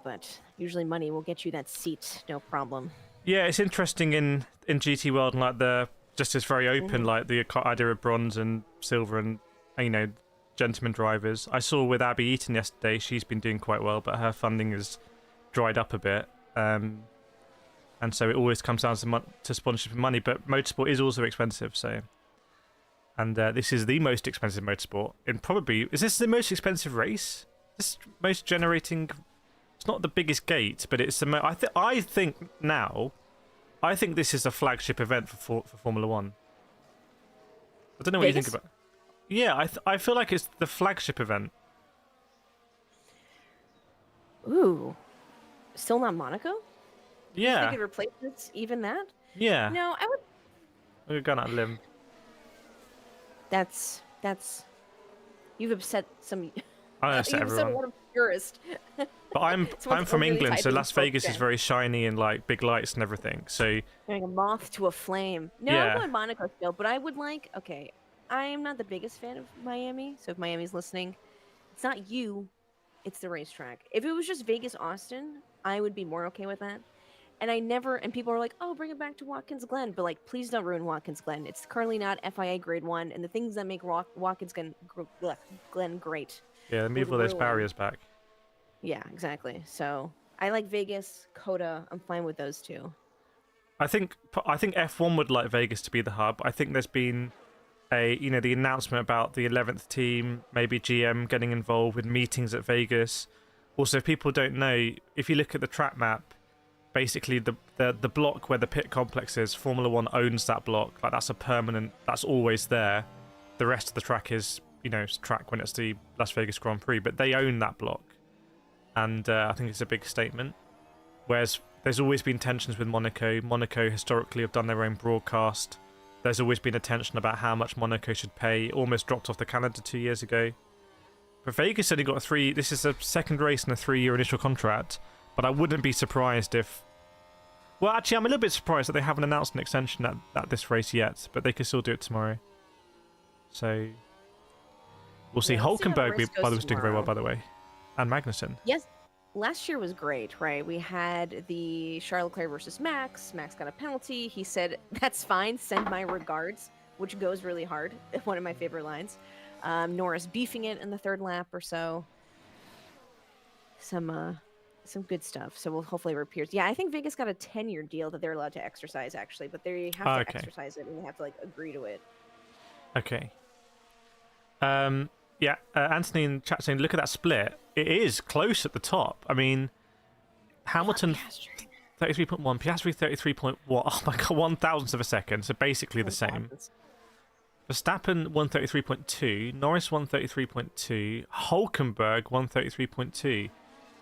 But usually money will get you that seat, no problem. Yeah, it's interesting in GT world, and like just it's very open, like the idea of bronze and silver and, you know, gentleman drivers. I saw with Abby Eaton yesterday, she's been doing quite well, but her funding has dried up a bit. And so it always comes down to sponsorship and money, but motorsport is also expensive, so... And this is the most expensive motorsport. Is this the most expensive race? This most generating... It's not the biggest gate, but it's the I think this is a flagship event for Formula One. I don't know what you think about it. Yeah, I feel like it's the flagship event. Ooh. Still not Monaco? Yeah. You think it replaces even that? Yeah. No, I would... We're going out on a limb. That's You've upset some. I don't upset You've upset a everyone. lot of purists. But I'm Someone's from overly England, so typing Las folk Vegas is chat. very shiny and like big lights and everything. So Like a moth to a flame. No, I'm yeah, going Monaco still, but I would like. Okay, I am not the biggest fan of Miami, so if Miami's listening, it's not you, it's the racetrack. If it was just Vegas, Austin, I would be more okay with that. And I never, and people are like, oh, bring it back to Watkins Glen. But like, please don't ruin Watkins Glen. It's currently not FIA grade 1. And the things that make Watkins Glen great yeah, would move all those ruin. barriers back. Yeah, exactly. So I like Vegas, Coda. I'm fine with those two. I think F1 would like Vegas to be the hub. I think there's been the announcement about the 11th team, maybe GM getting involved with meetings at Vegas. Also, if people don't know, if you look at the track map, basically the block where the pit complex is, Formula One owns that block. Like that's a permanent, that's always there. The rest of the track is, track when it's the Las Vegas Grand Prix, but they own that block, and I think it's a big statement. Whereas there's always been tensions with Monaco. Monaco historically have done their own broadcast. There's always been a tension about how much Monaco should pay. It almost dropped off the calendar 2 years ago. But Vegas only got this is a second race in a 3-year initial contract. But I wouldn't be surprised if... Well, actually, I'm a little bit surprised that they haven't announced an extension at this race yet. But they could still do it tomorrow. So, we'll see. Yeah, let's see how the Hulkenberg, race by the goes way, was doing very well, tomorrow. by the way. And Magnussen. Yes, last year was great, right? We had the Charles Leclerc versus Max. Max got a penalty. He said, "That's fine. Send my regards," which goes really hard. One of my favorite lines. Norris beefing it in the third lap or so. Some good stuff. So we'll hopefully it appears. Yeah, I think Vegas got a 10-year deal that they're allowed to exercise actually, but they have to exercise it and they have to like agree to it. Okay. Yeah, Anthony in chat saying, look at that split. It is close at the top. I mean, Hamilton 33.1, Piastri 33.1. Oh my god, 1,000th of a second. So basically the same. Verstappen 133.2, Norris 133.2, Hulkenberg 133.2.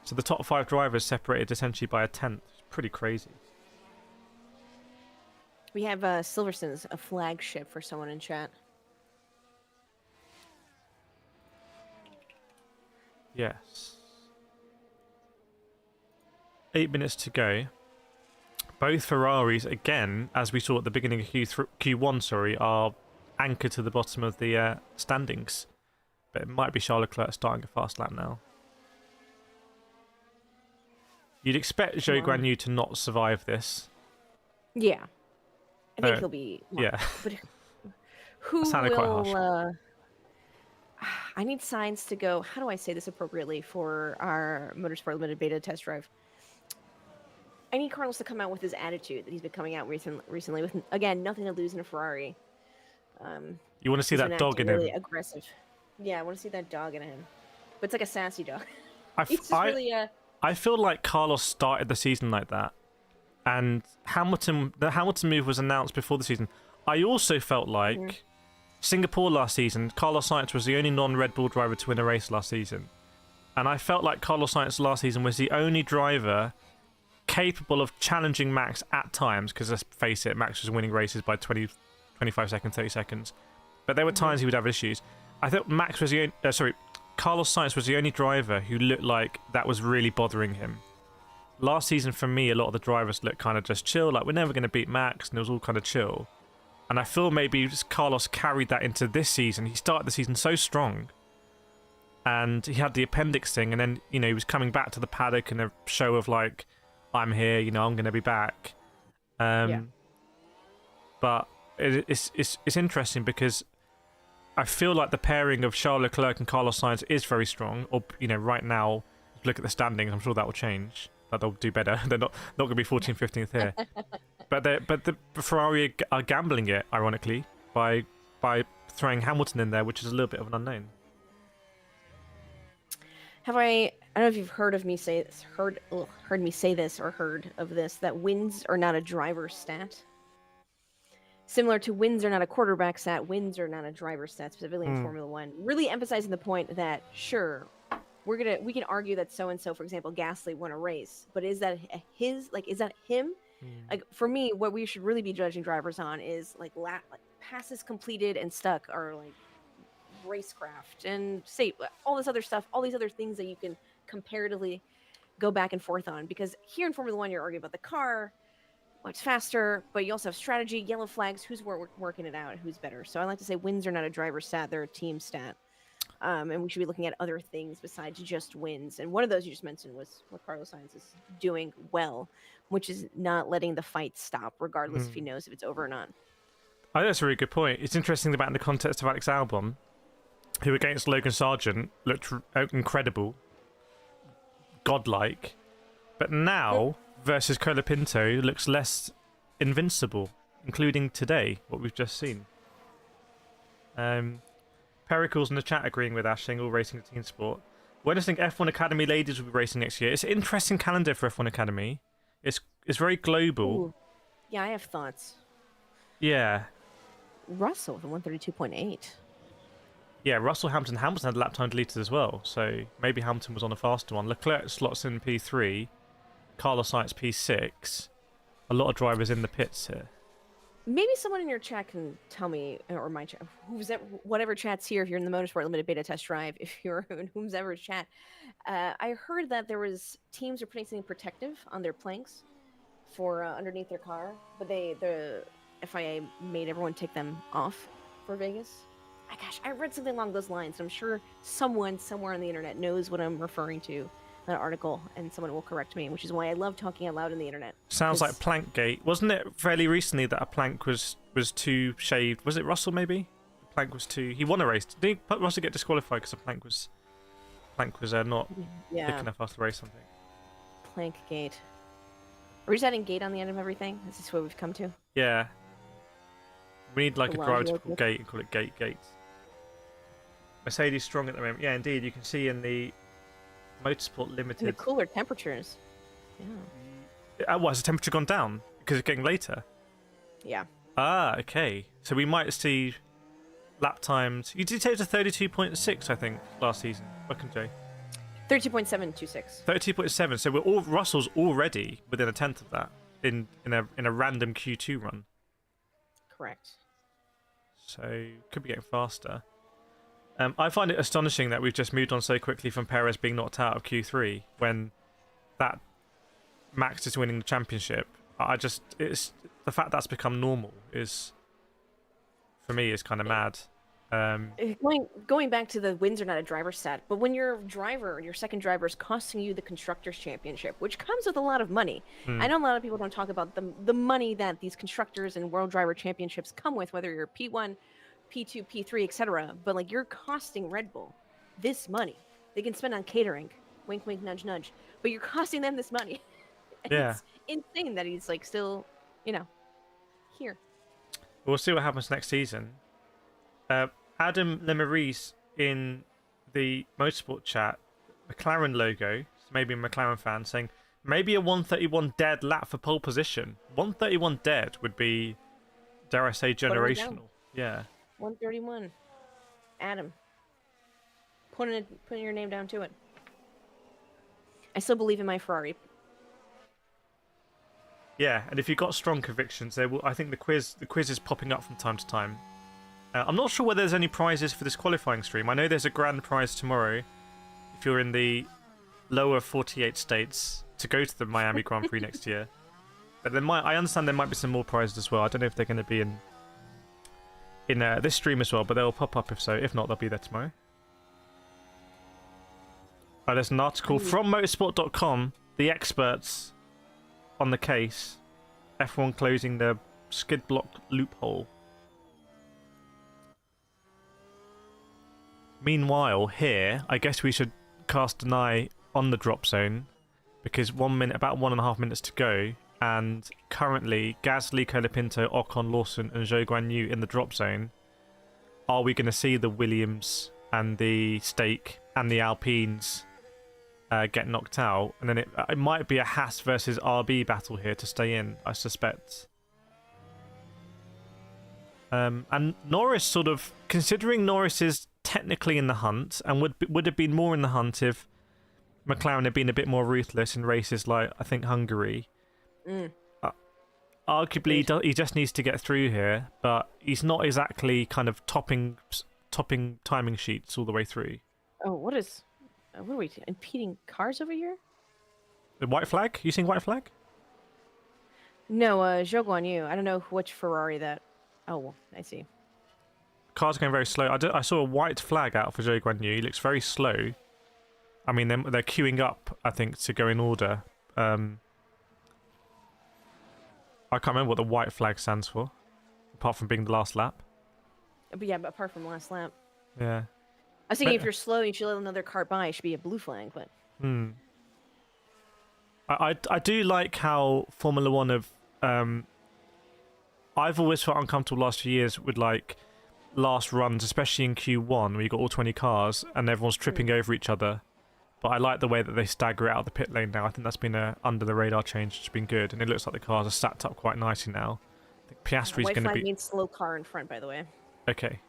So the top 5 drivers separated essentially by a tenth. It's pretty crazy. We have Silverstone's a flagship for someone in chat. Yes. 8 minutes to go. Both Ferraris, again, as we saw at the beginning of Q1, are anchored to the bottom of the standings. But it might be Charles Leclerc starting a fast lap now. You'd expect Zhou Guanyu to not survive this. Yeah. I think he'll be... Yeah. But who that sounded quite will... I need Sainz to go... How do I say this appropriately for our Motorsport Limited Beta test drive? I need Carlos to come out with his attitude that he's been coming out recently with, again, nothing to lose in a Ferrari. You want to see that dog in him? Really aggressive. Yeah, I want to see that dog in him. But it's like a sassy dog. I feel like Carlos started the season like that. And the Hamilton move was announced before the season. I also felt like Singapore last season, Carlos Sainz was the only non-Red Bull driver to win a race last season. And I felt like Carlos Sainz last season was the only driver capable of challenging Max at times, because let's face it, Max was winning races by 20, 25 seconds, 30 seconds. But there were times he would have issues. I thought Carlos Sainz was the only driver who looked like that was really bothering him. Last season, for me, a lot of the drivers looked kind of just chill, like we're never going to beat Max, and it was all kind of chill. And I feel maybe Carlos carried that into this season. He started the season so strong, and he had the appendix thing, and then, he was coming back to the paddock in a show of like, I'm here, I'm going to be back. But it's interesting because I feel like the pairing of Charles Leclerc and Carlos Sainz is very strong. Or right now, look at the standings. I'm sure that will change. That they'll do better. They're not going to be 14th, 15th here. but the Ferrari are gambling it, ironically, by throwing Hamilton in there, which is a little bit of an unknown. I don't know if you've heard of me say this, heard me say this or heard of this, that wins are not a driver's stat. Similar to wins are not a quarterback stat, wins are not a driver's stat, specifically in Formula One. Really emphasizing the point that, sure, we can argue that so-and-so, for example, Gasly won a race, but is that is that him? Like, for me, what we should really be judging drivers on is like passes completed and stuck are like racecraft and all this other stuff, all these other things that you can comparatively go back and forth on. Because here in Formula One, you're arguing about the car, what's faster, but you also have strategy, yellow flags, who's working it out, who's better. So I like to say wins are not a driver's stat, they're a team stat. And we should be looking at other things besides just wins. And one of those you just mentioned was what Carlos Sainz is doing well, which is not letting the fight stop, regardless if he knows if it's over or not. I think that's a really good point. It's interesting about in the context of Alex Albon, who against Logan Sargent looked incredible, godlike, but now versus Colapinto looks less invincible, including today, what we've just seen. Pericles in the chat agreeing with Ash, saying all racing is team sport. When do you think F1 Academy ladies will be racing next year? It's an interesting calendar for F1 Academy. It's very global. Ooh. Yeah, I have thoughts. Yeah. Russell, the 132.8. Yeah, Russell Hamilton had lap time deleted as well, so maybe Hamilton was on a faster one. Leclerc slots in P3, Carlos Sainz P6. A lot of drivers in the pits here. Maybe someone in your chat can tell me, or my chat, whatever chat's here, if you're in the Motorsport Limited Beta Test Drive, if you're in whomsoever's chat. I heard that teams are putting something protective on their planks for underneath their car, but the FIA made everyone take them off for Vegas. I read something along those lines. I'm sure someone somewhere on the internet knows what I'm referring to, that article, and someone will correct me, which is why I love talking out loud on the internet. Sounds like Plankgate. Wasn't it fairly recently that a plank was too shaved? Was it Russell maybe? The plank was too... He won a race. Did Russell get disqualified because the plank was not thick enough after the race, I think. Plankgate. Are we just adding gate on the end of everything? Is this what we've come to? Yeah. We need like a driver to put gate and call it gates. Mercedes strong at the moment. Yeah, indeed. You can see in the Motorsport Limited. And the cooler temperatures. Yeah. What, has the temperature gone down because it's getting later? Yeah. Ah, okay. So we might see lap times. You did say it was a 32.6, I think, last season. Welcome, Jay. 32.726. 32.7. So Russell's already within a tenth of that in a random Q2 run. Correct. So could be getting faster. I find it astonishing that we've just moved on so quickly from Perez being knocked out of Q3 when that Max is winning the championship. It's the fact that's become normal is, for me, is kind of mad. Going back to the wins are not a driver's stat, but when your second driver is costing you the Constructors' Championship, which comes with a lot of money. I know a lot of people don't talk about the money that these Constructors and World Driver Championships come with, whether you're P1, P2, P3, etc. But like, you're costing Red Bull this money. They can spend on catering, wink, wink, nudge, nudge, but you're costing them this money. Yeah, it's insane that he's like still, here. We'll see what happens next season. Adam Lemerise in the Motorsport chat, McLaren logo, so maybe a McLaren fan, saying maybe a 131 dead lap for pole position. 131 dead would be, dare I say, generational. Yeah. 131. Adam. Putting your name down to it. I still believe in my Ferrari. Yeah, and if you've got strong convictions, I think the quiz is popping up from time to time. I'm not sure whether there's any prizes for this qualifying stream. I know there's a grand prize tomorrow if you're in the lower 48 states to go to the Miami Grand Prix next year. But I understand there might be some more prizes as well. I don't know if they're going to be in this stream as well, but they'll pop up if so. If not, they'll be there tomorrow. There's an article from motorsport.com, the experts on the case, F1 closing the skid block loophole. Meanwhile, here, I guess we should cast an eye on the drop zone, because about 1.5 minutes to go, and currently Gasly, Colapinto, Ocon, Lawson, and Zhou Guanyu in the drop zone. Are we going to see the Williams and the Stake and the Alpines get knocked out? And then it might be a Haas versus RB battle here to stay in, I suspect. And Norris sort of, considering Norris is technically in the hunt, and would have been more in the hunt if McLaren had been a bit more ruthless in races like, I think, Hungary. Arguably, he just needs to get through here, but he's not exactly kind of topping topping timing sheets all the way through. Oh, what are we impeding cars over here? The white flag? You seeing white flag? No, Zhou Guan Yu. I don't know which Ferrari that. Oh, well, I see. Cars are going very slow. I saw a white flag out for Zhou Guan Yu. He looks very slow. I mean, they're queuing up, I think, to go in order. I can't remember what the white flag stands for, apart from being the last lap. But yeah, but apart from last lap. Yeah. I was thinking if you're slow, you should let another car by. It should be a blue flag, but. I do like how Formula One have. I've always felt uncomfortable last few years with like last runs, especially in Q1, where you got all 20 cars and everyone's tripping over each other. But I like the way that they stagger it out of the pit lane now. I think that's been a under the radar change. It's been good, and it looks like the cars are stacked up quite nicely now. I think Piastri's going to be. White flag means slow car in front, by the way. Okay.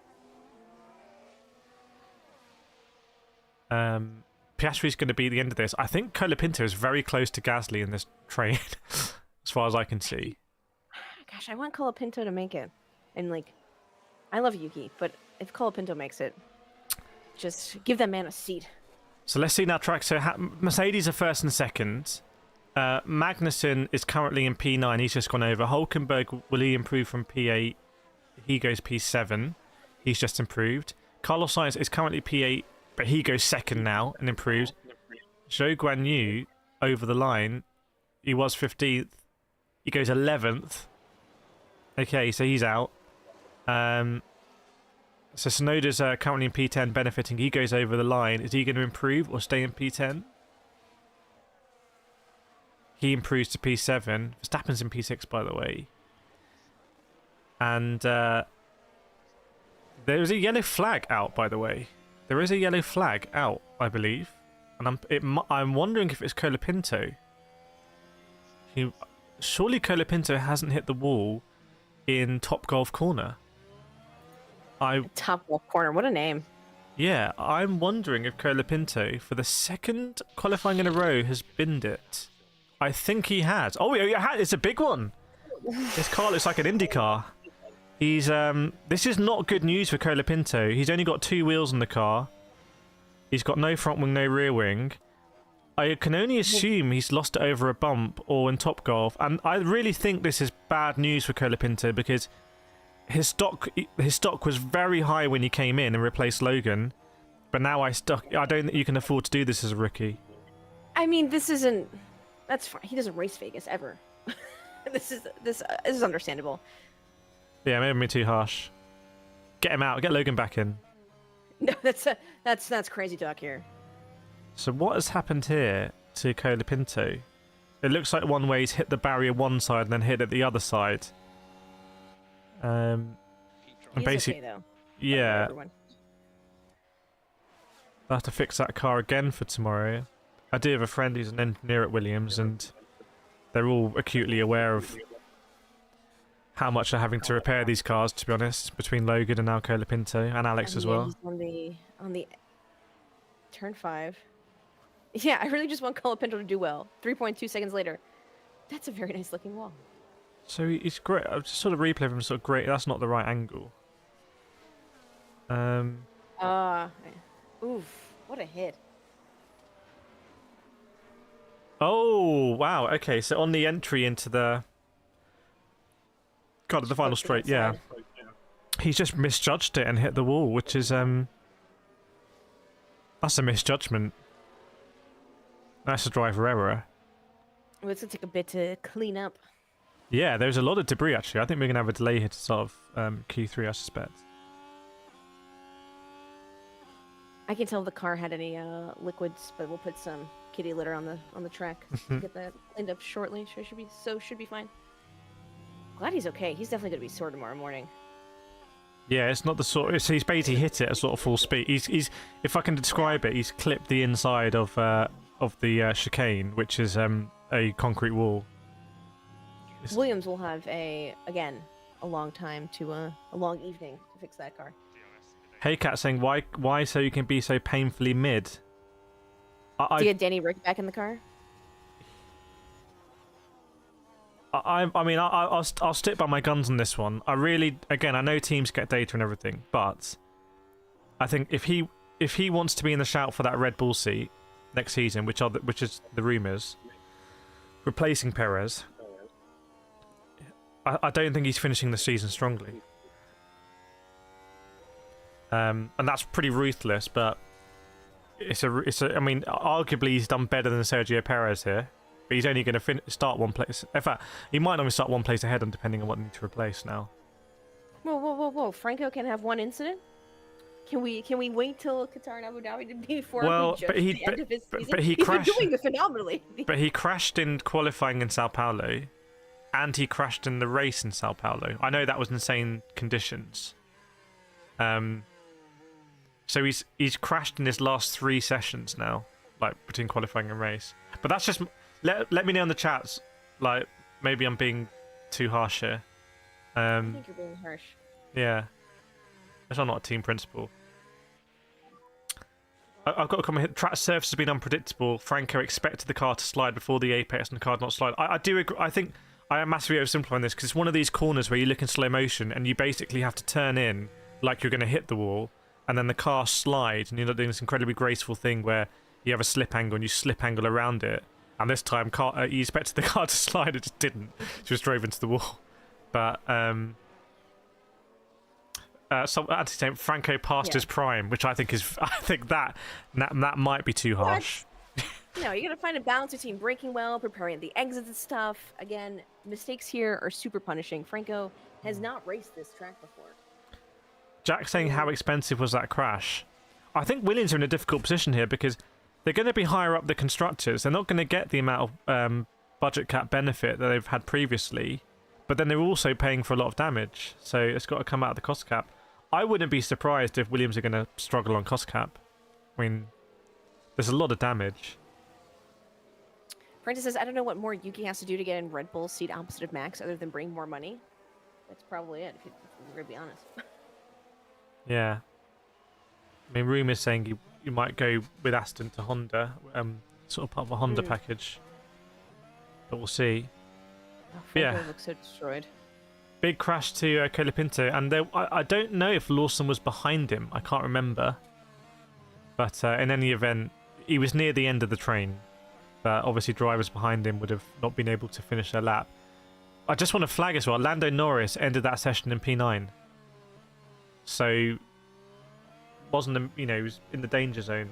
Piastri's going to be the end of this. I think Colapinto is very close to Gasly in this train, as far as I can see. Gosh, I want Colapinto to make it. And, like, I love Yuki, but if Colapinto makes it, just give that man a seat. So let's see now, track. So Mercedes are first and second. Magnussen is currently in P9. He's just gone over. Hulkenberg, will he improve from P8? He goes P7. He's just improved. Carlos Sainz is currently P8, but he goes second now and improves. Zhou Guan Yu over the line. He was 15th. He goes 11th. Okay, so he's out. So Tsunoda's currently in P10 benefiting. He goes over the line. Is he going to improve or stay in P10? He improves to P7. Verstappen's in P6, by the way. And there is a yellow flag out, by the way. There is a yellow flag out, I believe. And I'm wondering if it's Colapinto. Surely Colapinto hasn't hit the wall in Top Golf Corner. Top Golf Corner, what a name. Yeah, I'm wondering if Colapinto, for the second qualifying in a row, has binned it. I think he has. Oh, it's a big one. This car looks like an Indy car. This is not good news for Colapinto. He's only got 2 wheels on the car. He's got no front wing, no rear wing. I can only assume he's lost it over a bump or in Top Golf. And I really think this is bad news for Colapinto because his stock was very high when he came in and replaced Logan. But now I don't think you can afford to do this as a rookie. I mean, this isn't... That's fine. He doesn't race Vegas ever. This is understandable. Yeah, maybe I'm too harsh. Get him out. Get Logan back in. No, that's crazy talk here. So what has happened here to Colapinto? It looks like one way he's hit the barrier one side and then hit it the other side. And basically, okay, though. yeah, I'll have to fix that car again for tomorrow. I do have a friend who's an engineer at Williams, and they're all acutely aware of how much they're having to repair these cars, to be honest, between Logan and now Colapinto, and Alex as well. He's on the turn 5. Yeah, I really just want Colapinto to do well. 3.2 seconds later. That's a very nice looking wall. So he's great. I've just sort of replayed him sort of great. That's not the right angle. Oof, what a hit. Oh, wow. Okay, so on the entry into the the final straight, yeah. He's just misjudged it and hit the wall, which is that's a misjudgment. That's a driver error. Well, it's gonna take a bit to clean up. Yeah, there's a lot of debris actually. I think we're gonna have a delay here to sort of Q3, I suspect. I can tell if the car had any liquids, but we'll put some kitty litter on the track. Get that cleaned up shortly. Should be fine. Glad he's okay. He's definitely gonna be sore tomorrow morning. Yeah, it's not the sort. He's basically hit it at sort of full speed. He's if I can describe it, he's clipped the inside of the chicane, which is a concrete wall. Williams will have a long time to a long evening to fix that car. Hey Cat saying why so you can be so painfully mid. Do you get Danny Rick back in the car? I mean I'll stick by my guns on this one. I really, again, I know teams get data and everything, but I think if he wants to be in the shout for that Red Bull seat next season, which is the rumours, replacing Perez, I don't think he's finishing the season strongly. And that's pretty ruthless, but it's a. I mean, arguably he's done better than Sergio Perez here, but he's only going to start one place. In fact, he might only start one place ahead, on depending on what they need to replace now. Whoa! Franco can have one incident. Can we wait till Qatar and Abu Dhabi before we judge the end of his season? But he's been doing it phenomenally. But he crashed in qualifying in Sao Paulo, and he crashed in the race in Sao Paulo. I know that was insane conditions. So he's crashed in his last 3 sessions now, like between qualifying and race. But that's just let me know in the chats. Like maybe I'm being too harsh here. I think you're being harsh. Yeah, that's not a team principle. I've got a comment here. Track surface has been unpredictable. Franco expected the car to slide before the apex and the car not slide. I do agree. I think I am massively oversimplifying this, because it's one of these corners where you look in slow motion and you basically have to turn in like you're going to hit the wall, and then the car slides, and you're not doing this incredibly graceful thing where you have a slip angle and you slip angle around it. And this time, you expected the car to slide, it just didn't. It just drove into the wall. But so saying Franco passed his prime, which I think that might be too harsh. No, you gotta find a balance between braking well, preparing the exits and stuff. Again, mistakes here are super punishing. Franco has not raced this track before. Jack saying, how expensive was that crash? I think Williams are in a difficult position here, because they're going to be higher up the constructors. They're not going to get the amount of budget cap benefit that they've had previously, but then they're also paying for a lot of damage, so it's got to come out of the cost cap. I wouldn't be surprised if Williams are going to struggle on cost cap. I mean, there's a lot of damage. Francis says, I don't know what more Yuki has to do to get in Red Bull's seat opposite of Max other than bring more money. That's probably it, if we're going to be honest. Yeah. I mean, rumours saying you might go with Aston to Honda, sort of part of a Honda package. But we'll see. Oh, Franco looks so destroyed. Big crash to Colapinto, and I don't know if Lawson was behind him. I can't remember. But in any event, he was near the end of the train. But obviously drivers behind him would have not been able to finish their lap. I just want to flag as well, Lando Norris ended that session in P9. So, he was in the danger zone.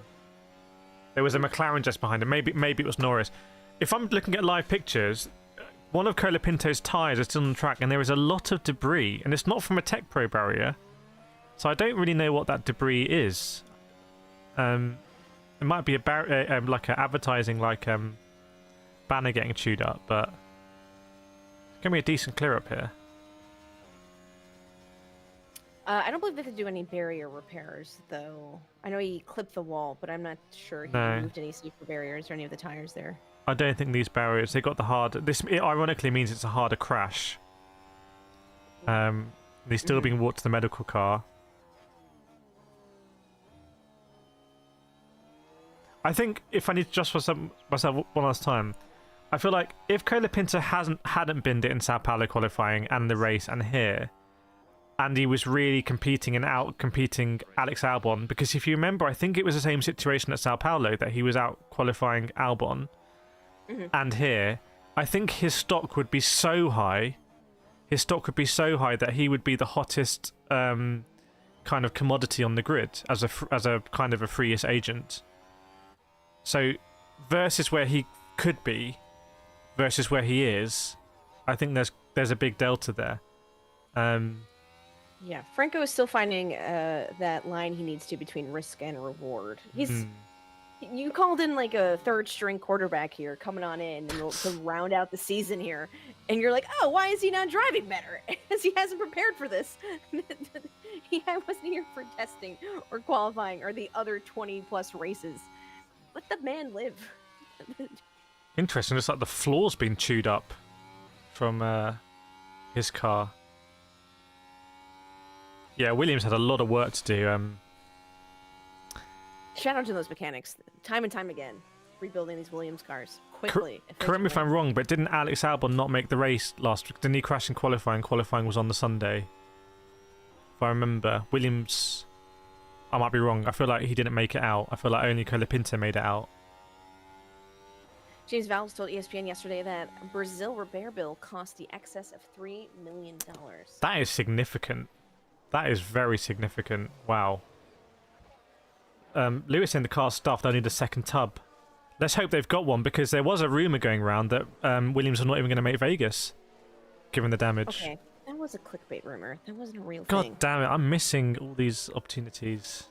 There was a McLaren just behind him. Maybe it was Norris. If I'm looking at live pictures, one of Colapinto's tyres is still on the track, and there is a lot of debris, and it's not from a Tech Pro barrier. So I don't really know what that debris is. It might be like an advertising, banner getting chewed up, but it's gonna be a decent clear up here. I don't believe they could do any barrier repairs, though. I know he clipped the wall, but I'm not sure he removed any safer barriers or any of the tires there. I don't think these barriers, they got the hard... It ironically means it's a harder crash. He's still being walked to the medical car. I think if I need to just for myself one last time, I feel like if Colapinto hadn't binned it in Sao Paulo qualifying and the race and here, and he was really competing and out-competing Alex Albon, because if you remember, I think it was the same situation at Sao Paulo, that he was out-qualifying Albon, and here, I think his stock would be so high, that he would be the hottest kind of commodity on the grid as a kind of a freest agent. So, versus where he could be, versus where he is, I think there's a big delta there. Yeah, Franco is still finding that line he needs to between risk and reward. You called in like a third string quarterback here, coming on in to round out the season here, and you're like, oh, why is he not driving better? As he hasn't prepared for this. He wasn't here for testing or qualifying or the other 20 plus races. Let the man live. Interesting, it's like the floor's been chewed up from his car. Yeah, Williams had a lot of work to do. Shout out to those mechanics, time and time again, rebuilding these Williams cars quickly. Correct me if I'm wrong, but didn't Alex Albon not make the race last week? Didn't he crash in qualifying? Qualifying was on the Sunday. If I remember, Williams... I might be wrong. I feel like he didn't make it out. I feel like only Colapinto made it out. James Valves told ESPN yesterday that Brazil repair bill cost the excess of $3 million. That is significant. That is very significant. Wow. Lewis in the car stuff, they'll need a second tub. Let's hope they've got one, because there was a rumour going around that Williams are not even going to make Vegas, given the damage. Okay, that was a clickbait rumor. That wasn't a real God thing. damn it, I'm missing all these opportunities.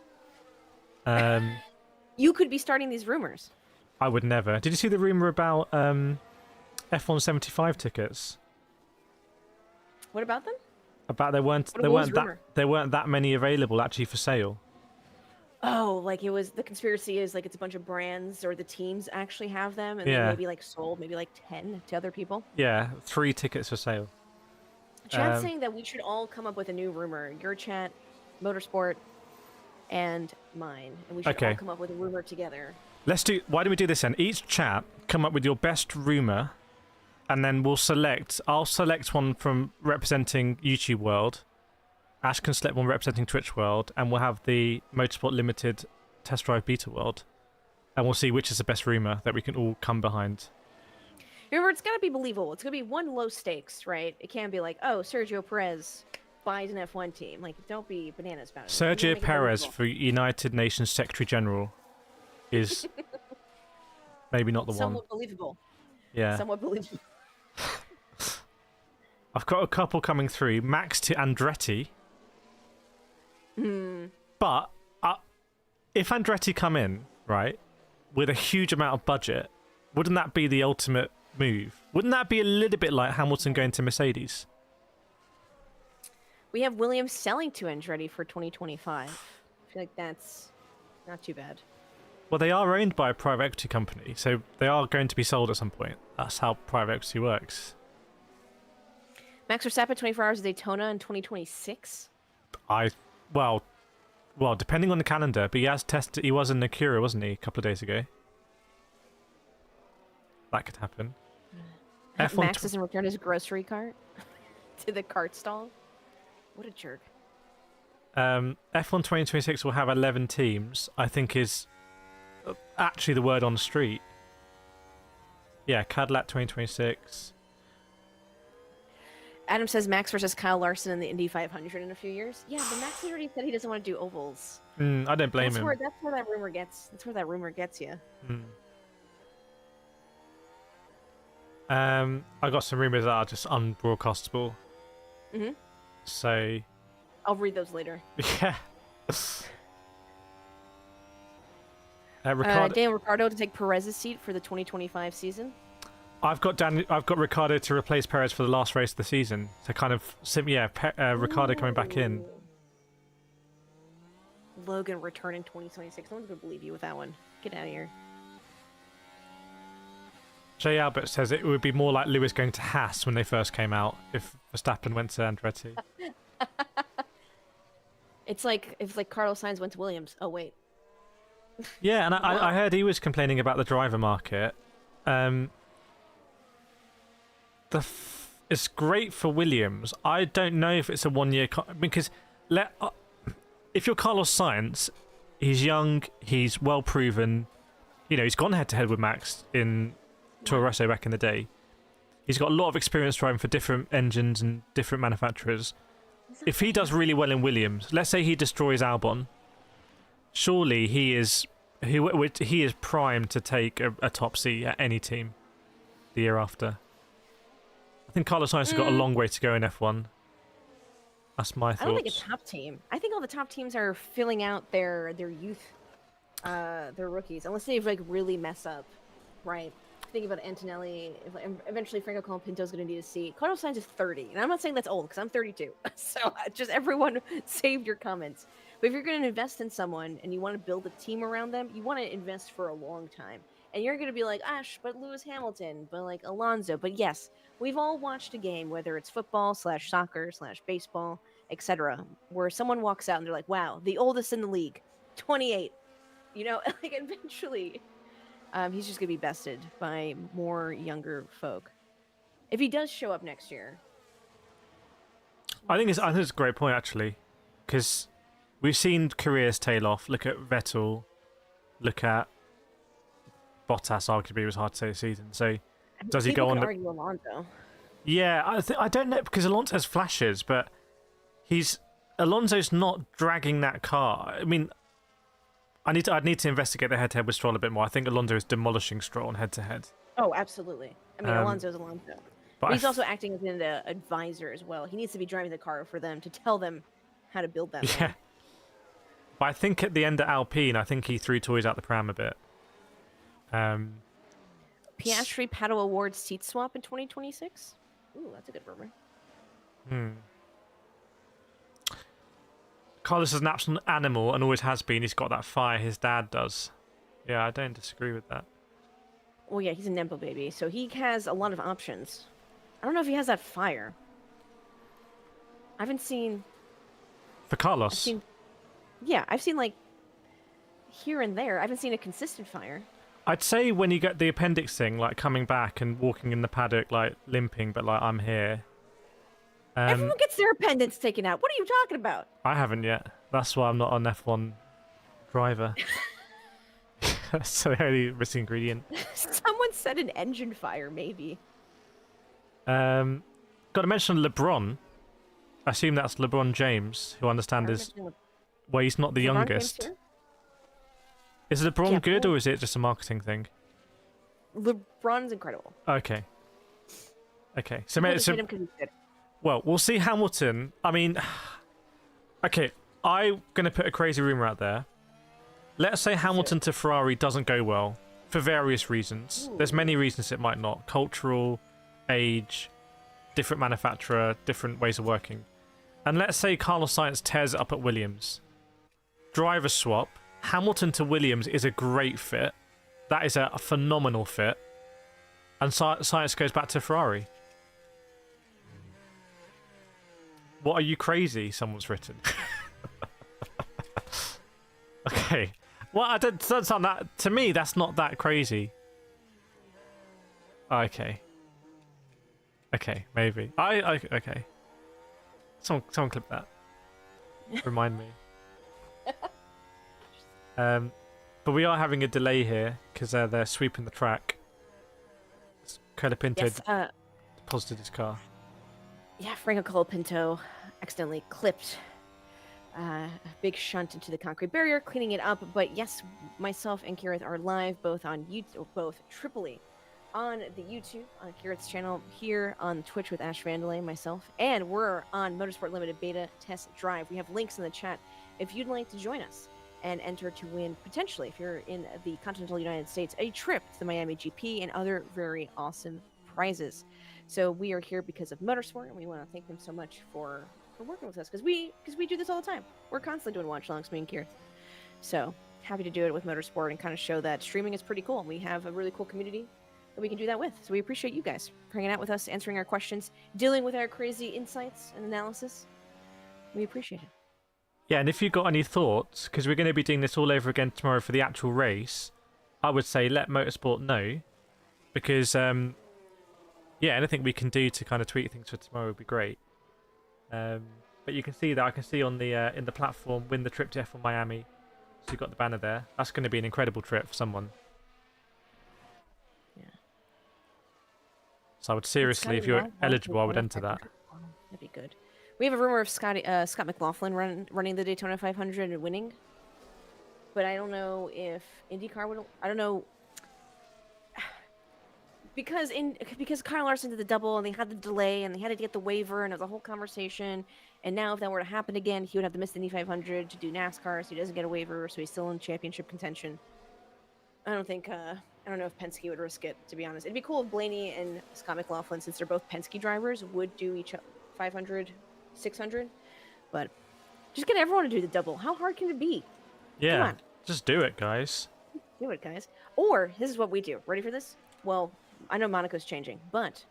You could be starting these rumors. I would never. Did you see the rumour about F175 tickets? What about them? About there weren't that many available actually for sale. Oh, like it was, the conspiracy is like it's a bunch of brands or the teams actually have them, and then maybe like sold maybe like 10 to other people. Yeah, 3 tickets for sale. Chat's saying that we should all come up with a new rumor. Your chat, Motorsport, and mine, and we should all come up with a rumor together. Why don't we do this then? Each chat come up with your best rumor, and then I'll select one from representing YouTube World. Ash can select one representing Twitch World, and we'll have the Motorsport Limited Test Drive Beta World, and we'll see which is the best rumor that we can all come behind. Remember, it's got to be believable. It's going to be one low stakes, right? It can't be like, oh, Sergio Perez buys an F1 team. Like, don't be bananas about it. Sergio Perez for United Nations Secretary General is maybe not the one. Somewhat believable. Yeah. Somewhat believable. I've got a couple coming through. Max to Andretti. But if Andretti come in, right, with a huge amount of budget, wouldn't that be the ultimate move? Wouldn't that be a little bit like Hamilton going to Mercedes? We have Williams selling to Andretti for 2025. I feel like that's not too bad. Well, they are owned by a private equity company, so they are going to be sold at some point. That's how private equity works. Max Verstappen, 24 Hours of Daytona in 2026? Well, depending on the calendar, but he has tested. He was in Nakura, wasn't he, a couple of days ago? That could happen. Max doesn't return his grocery cart to the cart stall. What a jerk. F1 2026 will have 11 teams, I think is actually the word on the street. Yeah, Cadillac 2026. Adam says Max versus Kyle Larson in the Indy 500 in a few years. Yeah, but Max has already said he doesn't want to do ovals. I don't blame him. That's where that rumor gets. That's where that rumor gets you. I got some rumors that are just unbroadcastable. So I'll read those later. Yeah. Daniel Ricciardo to take Perez's seat for the 2025 season. I've got Ricciardo to replace Perez for the last race of the season. So kind of, Ricciardo coming back in. Logan return in 2026. No one's gonna believe you with that one. Get out of here. Jay Albert says it would be more like Lewis going to Haas when they first came out if Verstappen went to Andretti. It's like if Carlos Sainz went to Williams. Oh wait. Yeah, and I heard he was complaining about the driver market. It's great for Williams. I don't know if it's a one-year because if you're Carlos Sainz, he's young, he's well proven. You know, he's gone head-to-head with Max in Toro Rosso back in the day. He's got a lot of experience driving for different engines and different manufacturers. If he does really well in Williams, let's say he destroys Albon, surely he is primed to take a top seat at any team the year after. I think Carlos Sainz has got a long way to go in F1. That's my thoughts. I don't think a top team. I think all the top teams are filling out their youth, their rookies, unless they've like really mess up, right? Think about Antonelli. Eventually, Franco Colapinto is going to need a seat. Carlos Sainz is 30, and I'm not saying that's old because I'm 32. So just everyone save your comments. But if you're going to invest in someone and you want to build a team around them, you want to invest for a long time. And you're going to be like, Ash, but Lewis Hamilton, but like Alonso. But yes, we've all watched a game, whether it's football / soccer / baseball, etc., where someone walks out and they're like, wow, the oldest in the league, 28. You know, like eventually, he's just going to be bested by more younger folk. If he does show up next year. I think it's a great point, actually, because We've seen Kireth's tail off. Look at Vettel. Look at Bottas. Arguably, it was hard to say this season. So, does he go on? Argue Alonso. Yeah, I don't know because Alonso has flashes, but Alonso's not dragging that car. I mean, I'd need to investigate the head-to-head with Stroll a bit more. I think Alonso is demolishing Stroll on head-to-head. Oh, absolutely. I mean, Alonso's Alonso. But he's also acting as an advisor as well. He needs to be driving the car for them to tell them how to build that. Yeah. But I think at the end of Alpine, I think he threw toys out the pram a bit. Piastri Paddle Awards seat swap in 2026? Ooh, that's a good rumor. Carlos is an absolute animal and always has been. He's got that fire his dad does. Yeah, I don't disagree with that. Well, yeah, he's a Nempo baby, so he has a lot of options. I don't know if he has that fire. I haven't seen... For Carlos? I've seen, like, here and there. I haven't seen a consistent fire. I'd say when you get the appendix thing, like coming back and walking in the paddock, like limping, but like I'm here. Everyone gets their appendix taken out. What are you talking about? I haven't yet. That's why I'm not an F1 driver. That's the only missing ingredient. Someone said an engine fire, maybe. Got to mention LeBron. I assume that's LeBron James, who I understand is... Well, he's not the youngest. Is LeBron good, or is it just a marketing thing? LeBron's incredible. Okay. So well, we'll see Hamilton. I mean, okay, I'm going to put a crazy rumor out there. Let's say Hamilton to Ferrari doesn't go well for various reasons. Ooh. There's many reasons it might not. Cultural, age, different manufacturer, different ways of working. And let's say Carlos Sainz tears it up at Williams. Driver swap. Hamilton to Williams is a great fit. That is a phenomenal fit. And Sainz goes back to Ferrari. What are you crazy? Someone's written. Okay. Well, that's not that. To me, that's not that crazy. Okay. Okay, maybe. Okay. Someone clip that. Remind me. But we are having a delay here because they're sweeping the track. Colapinto deposited his car. Yeah, Franco Colapinto accidentally clipped a big shunt into the concrete barrier, cleaning it up. But yes, myself and Kireth are live both on YouTube, both triply on the YouTube, on Kireth's channel, here on Twitch with Ash Vandalay, myself, and we're on Motorsport Limited Beta Test Drive. We have links in the chat if you'd like to join us and enter to win, potentially, if you're in the continental United States, a trip to the Miami GP and other very awesome prizes. So we are here because of Motorsport, and we want to thank them so much for working with us, because we do this all the time. We're constantly doing watchalongs, me and Kireth. So happy to do it with Motorsport and kind of show that streaming is pretty cool. We have a really cool community that we can do that with. So we appreciate you guys for hanging out with us, answering our questions, dealing with our crazy insights and analysis. We appreciate it. Yeah, and if you've got any thoughts, because we're going to be doing this all over again tomorrow for the actual race, I would say let Motorsport know, because yeah, anything we can do to kind of tweak things for tomorrow would be great. But you can see that I can see on the in the platform, win the trip to F1 Miami. So you've got the banner there. That's going to be an incredible trip for someone. Yeah. So I would seriously, if you're eligible, I would enter that. That'd be good. We have a rumor of Scott McLaughlin running the Daytona 500 and winning. But I don't know if IndyCar would... I don't know... Because Kyle Larson did the double and they had the delay and they had to get the waiver and it was a whole conversation. And now if that were to happen again, he would have to miss the Indy 500 to do NASCAR, so he doesn't get a waiver, so he's still in championship contention. I don't know if Penske would risk it, to be honest. It'd be cool if Blaney and Scott McLaughlin, since they're both Penske drivers, would do each 500, 600. But just get everyone to do the double. How hard can it be? Yeah, come on. Just do it, guys. Do it, guys. Or, this is what we do. Ready for this? Well, I know Monaco's changing, but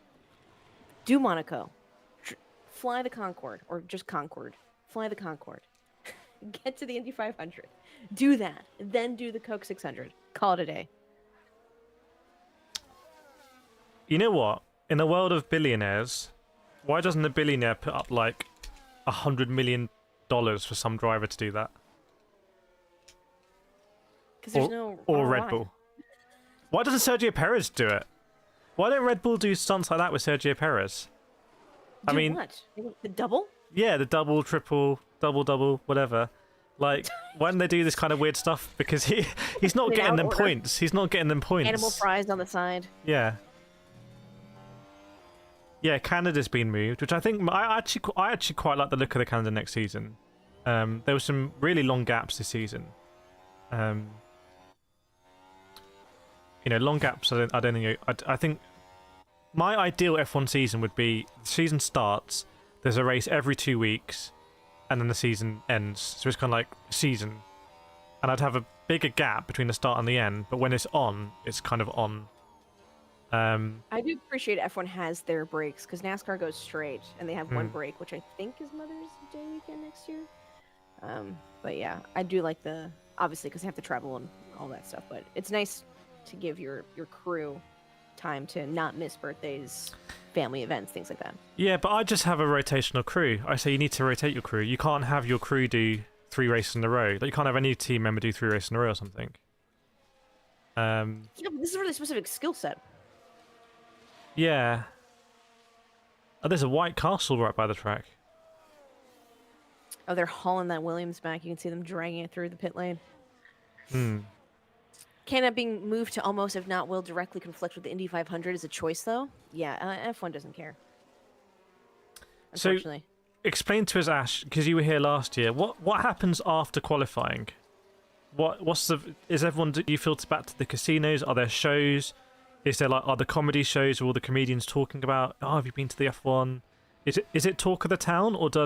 do Monaco. Fly the Concorde, or just Concorde. Fly the Concorde. Get to the Indy 500. Do that. Then do the Coke 600. Call it a day. You know what? In a world of billionaires, why doesn't a billionaire put up like $100 million for some driver to do that? Because there's no or ROI. Red Bull. Why doesn't Sergio Perez do it? Why don't Red Bull do stunts like that with Sergio Perez? I mean, what? The double? yeah, the double, triple, double, whatever. Like, why don't they do this kind of weird stuff? Because he's not getting them points. He's not getting them points. Animal fries on the side. Yeah. Yeah, Canada's been moved, which I think I actually quite like the look of the Canada next season. There were some really long gaps this season. Long gaps. I don't think. I think my ideal F1 season would be the season starts. There's a race every 2 weeks, and then the season ends. So it's kind of like season, and I'd have a bigger gap between the start and the end. But when it's on, it's kind of on. I do appreciate F1 has their breaks because NASCAR goes straight and they have one break, which I think is Mother's Day weekend next year. But yeah, I do like obviously because they have to travel and all that stuff. But it's nice to give your crew time to not miss birthdays, family events, things like that. Yeah, but I just have a rotational crew. I say you need to rotate your crew. You can't have your crew do 3 races in a row. Like, you can't have any team member do 3 races in a row or something. Yeah, but this is a really specific skill set. Yeah. Oh, there's a White Castle right by the track. Oh, they're hauling that Williams back. You can see them dragging it through the pit lane. Canada being moved to almost, if not will, directly conflict with the Indy 500 is a choice, though. Yeah, F1 doesn't care. Unfortunately. So, explain to us, Ash, because you were here last year. What happens after qualifying? Is everyone? Do you filter back to the casinos? Are there shows? Is there are the comedy shows where all the comedians talking about? Oh, have you been to the F1? Is it talk of the town, or do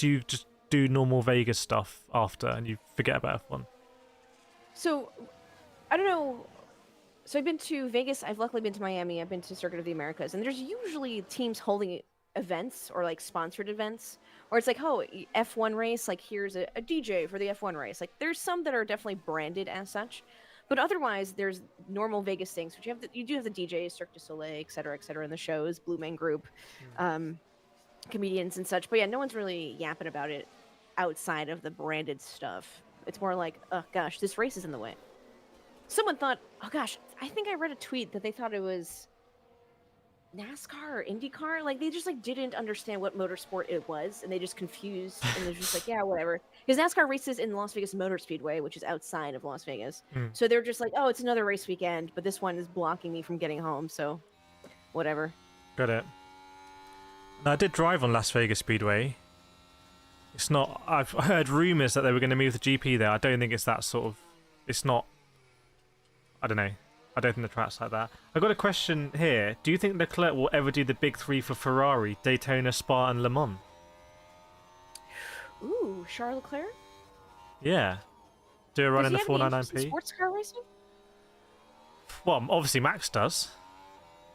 you just do normal Vegas stuff after and you forget about F1? So, I don't know. So I've been to Vegas. I've luckily been to Miami. I've been to Circuit of the Americas, and there's usually teams holding events or like sponsored events, or it's like, oh, F1 race. Like, here's a DJ for the F1 race. Like, there's some that are definitely branded as such. But otherwise, there's normal Vegas things, which you do have the DJs, Cirque du Soleil, et cetera, in the shows, Blue Man Group, comedians and such. But yeah, no one's really yapping about it outside of the branded stuff. It's more like, oh gosh, this race is in the way. Someone thought, oh gosh, I think I read a tweet that they thought it was NASCAR or IndyCar. Like, they just didn't understand what motorsport it was, and they just confused, and they're just like, yeah, whatever. Because NASCAR races in Las Vegas Motor Speedway, which is outside of Las Vegas. So they're just like, oh, it's another race weekend, but this one is blocking me from getting home, so whatever. Got it. Now, I did drive on Las Vegas Speedway. It's not. I've heard rumors that they were going to move the GP there. I don't think it's that sort of. It's not. I don't know. I don't think the track's like that. I've got a question here. Do you think Leclerc will ever do the big 3 for Ferrari: Daytona, Spa, and Le Mans? Ooh, Charles Leclerc? Yeah. Do a run in the 499p? Sports car racing? Well, obviously Max does.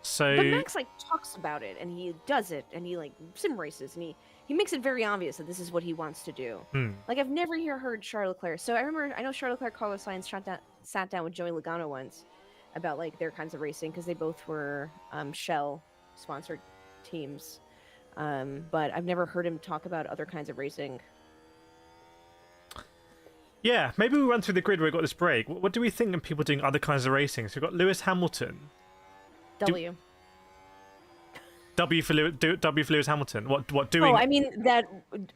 So. But Max talks about it, and he does it, and he sim races, and he makes it very obvious that this is what he wants to do. I've never heard Charles Leclerc. So I know Charles Leclerc, Carlos Sainz sat down with Joey Logano once about their kinds of racing, because they both were Shell sponsored teams. But I've never heard him talk about other kinds of racing. Yeah, maybe we'll run through the grid where we got this break. What do we think of people doing other kinds of racing? So we've got Lewis Hamilton. W for Lewis Hamilton. What doing? Oh, I mean that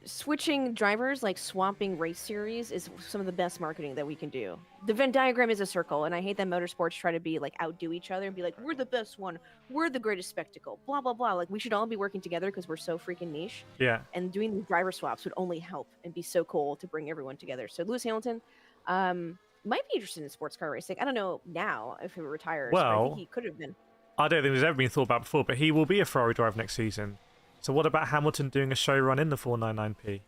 switching drivers, swapping race series, is some of the best marketing that we can do. The Venn diagram is a circle, and I hate that motorsports try to be outdo each other and be like, we're the best one, we're the greatest spectacle, blah blah blah. We should all be working together because we're so freaking niche. Yeah. And doing these driver swaps would only help and be so cool to bring everyone together. So Lewis Hamilton might be interested in sports car racing. I don't know now if he retires. But I think he could have been. I don't think there's ever been thought about before, but he will be a Ferrari driver next season. So what about Hamilton doing a show run in the 499p?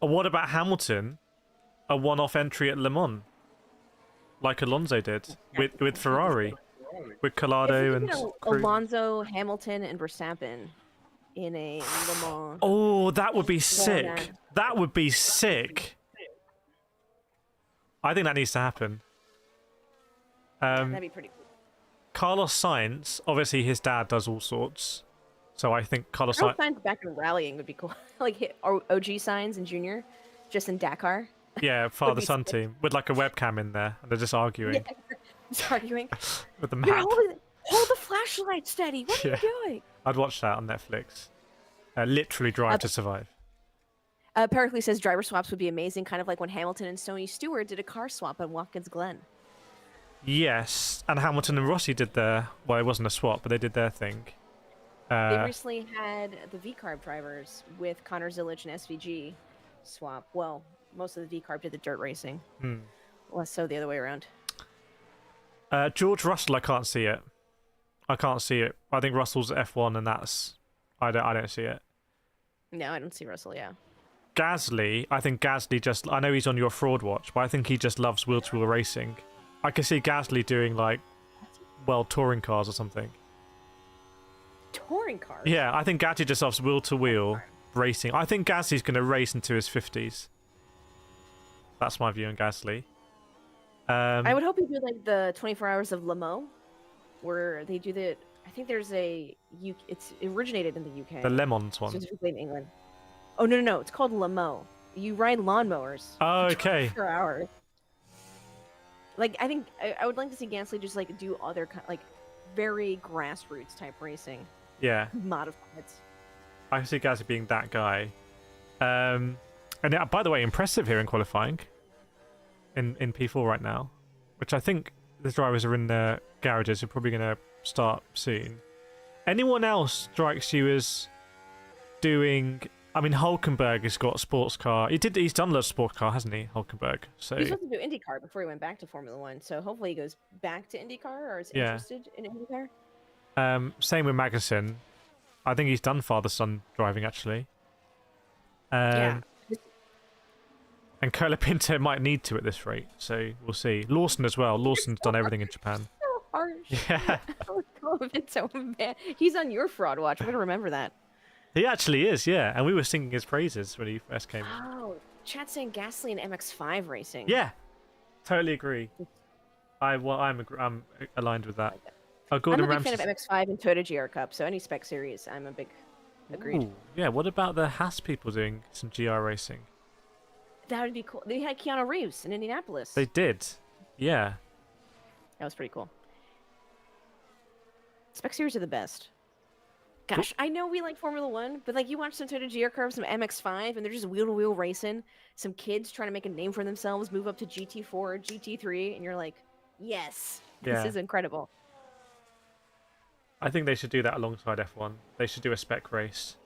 Or what about Hamilton, a one-off entry at Le Mans, like Alonso did with Ferrari, with Collado and Alonso, Hamilton, and Verstappen in a Le Mans. Oh, that would be sick. That would be sick. I think that needs to happen. That'd be pretty cool. Carlos Sainz, obviously his dad does all sorts, so I think Carlos Sainz back in rallying would be cool. OG Sainz and Junior, just in Dakar. Yeah, Would father be son sick. team with like a webcam in there, and they're just arguing Yeah, just arguing. with the You're map. hold the flashlight steady. What are Yeah, you doing? I'd watch that on Netflix. Literally Drive to Survive. Pericles says driver swaps would be amazing, kind of like when Hamilton and Tony Stewart did a car swap at Watkins Glen. Yes, and Hamilton and Rossi did their. Well, it wasn't a swap, but they did their thing. They recently had the V-Carb drivers with Connor Zilic and SVG swap. Well, most of the V-Carb did the dirt racing. Less so the other way around. George Russell, I can't see it. I can't see it. I think Russell's F1, and that's. I don't see it. No, I don't see Russell. Yeah. Gasly, I think Gasly just. I know he's on your fraud watch, but I think he just loves wheel-to-wheel racing. I can see Gasly doing like, touring cars or something. Touring cars. Yeah, I think Gasly just loves wheel-to-wheel racing. I think Gasly's going to race into his 50s. That's my view on Gasly. I would hope he do like the 24 Hours of Le Mans, where they do the. I think there's it's originated in the UK. The Le Mans one. Specifically in England. Oh no! It's called Le Mans. You ride lawnmowers. Oh, okay. For hours. Like I think I would like to see Gasly just like do other like very grassroots type racing. Yeah. Modified. I can see Gasly being that guy. And yeah, by the way, impressive here in qualifying. In P4 right now, which I think the drivers are in their garages. Are probably going to start soon. Anyone else strikes you as doing? I mean, Hulkenberg has got a sports car. He's done a sports car, hasn't he, Hulkenberg? So he's supposed to do IndyCar before he went back to Formula One. So hopefully he goes back to IndyCar or is interested in IndyCar. Same with Magnussen. I think he's done father-son driving actually. Yeah. And Colapinto might need to at this rate, so we'll see. Lawson as well. Lawson's done everything in Japan. So harsh. Yeah. It's so bad. He's on your fraud watch. I'm gonna remember that. He actually is, yeah. And we were singing his praises when he first came in. Oh, chat saying Gasly and MX-5 racing. Yeah, totally agree. I'm aligned with that. Oh, Gordon I'm a big Ramsay. fan of MX-5 and Toyota GR Cup, so any spec series, I'm a big agreed. Ooh, yeah, what about the Haas people doing some GR racing? That would be cool. They had Keanu Reeves in Indianapolis. They did, yeah. That was pretty cool. Spec series are the best. Gosh, I know we like Formula One, but like you watch some Toyota GR Curve, some MX-5, and they're just wheel-to-wheel racing. Some kids trying to make a name for themselves, move up to GT4, GT3, and you're like, yes, this is incredible. I think they should do that alongside F1. They should do a spec race.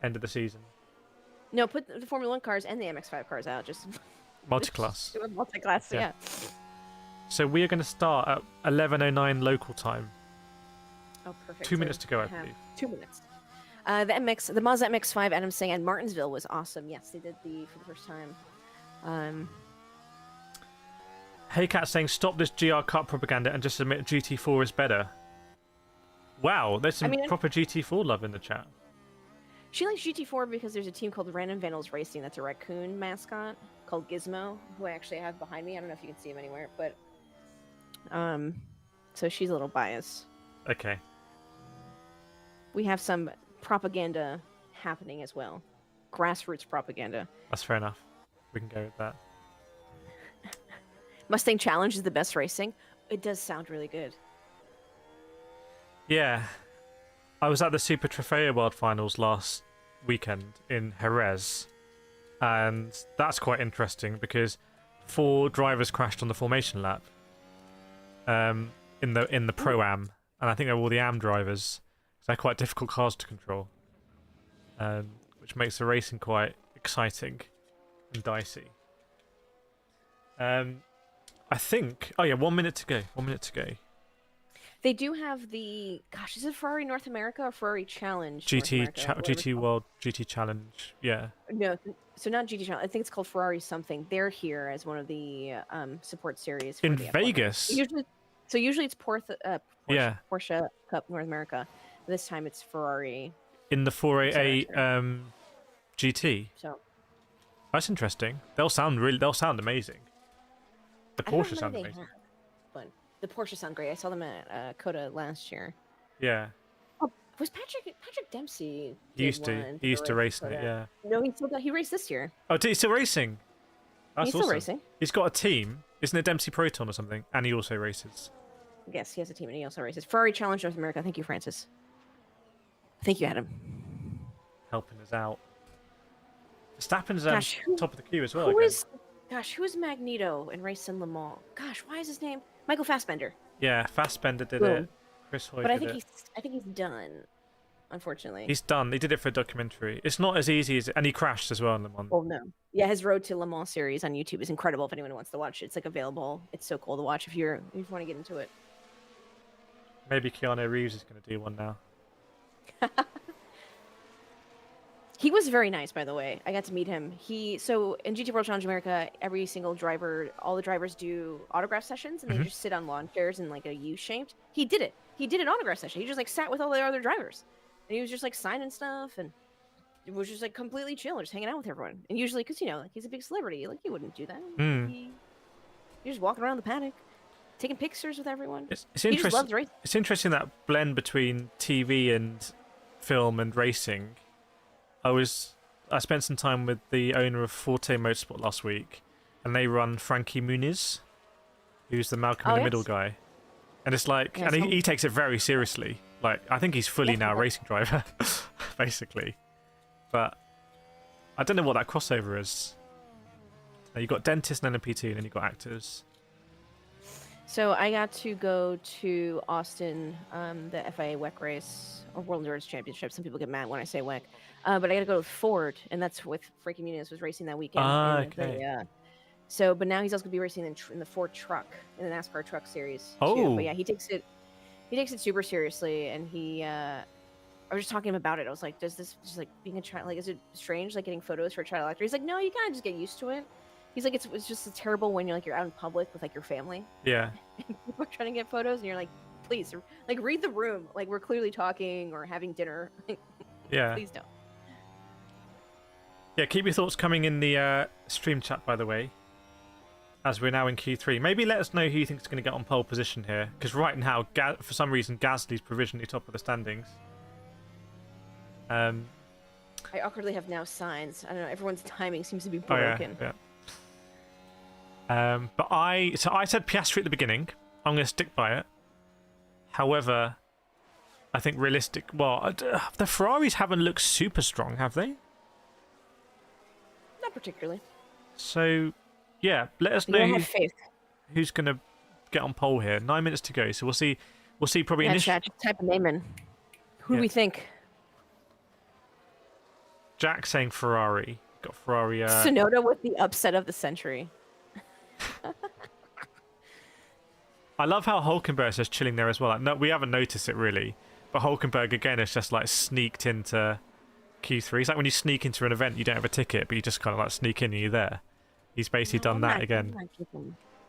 End of the season. No, put the Formula One cars and the MX-5 cars out. Just multi-class. Do a multi-class, yeah. So we are going to start at 11:09 local time. Oh, perfect. 2 minutes to go, I believe. 2 minutes. The Mazda MX-5, Adam's saying, at Martinsville was awesome. Yes, they did for the first time. Hey Cat saying, stop this GR Cup propaganda and just admit GT4 is better. Wow, there's some proper GT4 love in the chat. She likes GT4 because there's a team called Random Vandals Racing that's a raccoon mascot called Gizmo, who I actually have behind me. I don't know if you can see him anywhere, but so she's a little biased. Okay. We have some propaganda happening as well. Grassroots propaganda. That's fair enough. We can go with that. Mustang Challenge is the best racing. It does sound really good. Yeah. I was at the Super Trofeo World Finals last weekend in Jerez, and that's quite interesting because 4 drivers crashed on the formation lap in the Pro-Am, and I think they're all the Am drivers. So they're quite difficult cars to control, which makes the racing quite exciting and dicey. I think... Oh yeah, 1 minute to go. 1 minute to go. They do have the... Gosh, is it Ferrari North America or Ferrari Challenge? GT World, GT Challenge, yeah. No, so not GT Challenge. I think it's called Ferrari something. They're here as one of the support series. For in the Vegas? Usually it's Porsche Cup North America. This time it's Ferrari. In the 488 GT? So that's interesting. They'll sound amazing. The Porsche sound amazing. But the Porsche sound great. I saw them at COTA last year. Yeah. Oh, was Patrick Dempsey? He used to race in it, yeah. No, he raced this year. Oh, he's still racing? That's He's awesome. still racing. He's got a team. Isn't it Dempsey Proton or something? And he also races. Yes, he has a team and he also races. Ferrari Challenge North America. Thank you, Francis. Thank you, Adam. Helping us out. Verstappen's Gosh, top of the queue as well. who Again. is Magneto in Race in Le Mans? Gosh, why is his name Michael Fassbender? Yeah, Fassbender did Boom. it. Chris Hoy But I did it. think he's done. Unfortunately. He's done. He did it for a documentary. It's not as easy as, and he crashed as well in Le Mans. Oh no. Yeah, his Road to Le Mans series on YouTube is incredible. If anyone wants to watch it, it's like available. It's so cool to watch if you want to get into it. Maybe Keanu Reeves is going to do one now. He was very nice, by the way. I got to meet him. So in GT World Challenge America, every single driver, all the drivers do autograph sessions, and they just sit on lawn chairs in like a U-shaped. He did it. He did an autograph session. He just like sat with all the other drivers, and he was just like signing stuff, and it was just like completely chill, just hanging out with everyone. And usually, because like he's a big celebrity, like he wouldn't do that. He just walking around the paddock, taking pictures with everyone. It's He just interesting. loves racing. It's interesting that blend between TV and film and racing. I spent some time with the owner of Forte Motorsport last week, and they run Frankie Muniz, who's the Malcolm in the Middle guy. And it's like, Yeah, and he takes it very seriously. Like, I think he's fully now a racing driver, basically. But I don't know what that crossover is. You've got dentists and NLP2, and then you've got actors. So I got to go to Austin, the FIA WEC race, or World Endurance Championship. Some people get mad when I say WEC. But I got to go to Ford, and that's with Frankie Muniz was racing that weekend. Okay. But now he's also going to be racing in the Ford truck, in the NASCAR truck series. Oh. Too. But yeah, he takes it super seriously, and I was just talking to him about it. I was like, does this just like being a child, like, is it strange, like getting photos for a child actor? He's like, no, you kind of just get used to it. He's like, it's just terrible when you're out in public with like your family. Yeah. And people are trying to get photos, and you're like, please, like read the room. Like we're clearly talking or having dinner. Yeah. Please don't. Yeah, keep your thoughts coming in the stream chat, by the way, as we're now in Q3. Maybe let us know who you think is going to get on pole position here, because right now, for some reason, Gasly's provisionally top of the standings. I awkwardly have now signs. I don't know. Everyone's timing seems to be broken. Oh, yeah. But I said Piastri at the beginning. I'm going to stick by it. However, I think the Ferraris haven't looked super strong, have they? Not particularly. So, yeah, let us know I have faith. who's going to get on pole here. 9 minutes to go, so we'll see. We'll see probably initially. Chat, just type a name in. Who do we think? Jack saying Ferrari. Got Ferrari. Tsunoda with the upset of the century. I love how Hulkenberg is just chilling there as well. Like, no, we haven't noticed it really, but Hulkenberg again is just like sneaked into Q3. It's like when you sneak into an event, you don't have a ticket, but you just kind of like sneak in and you're there. He's basically done that again.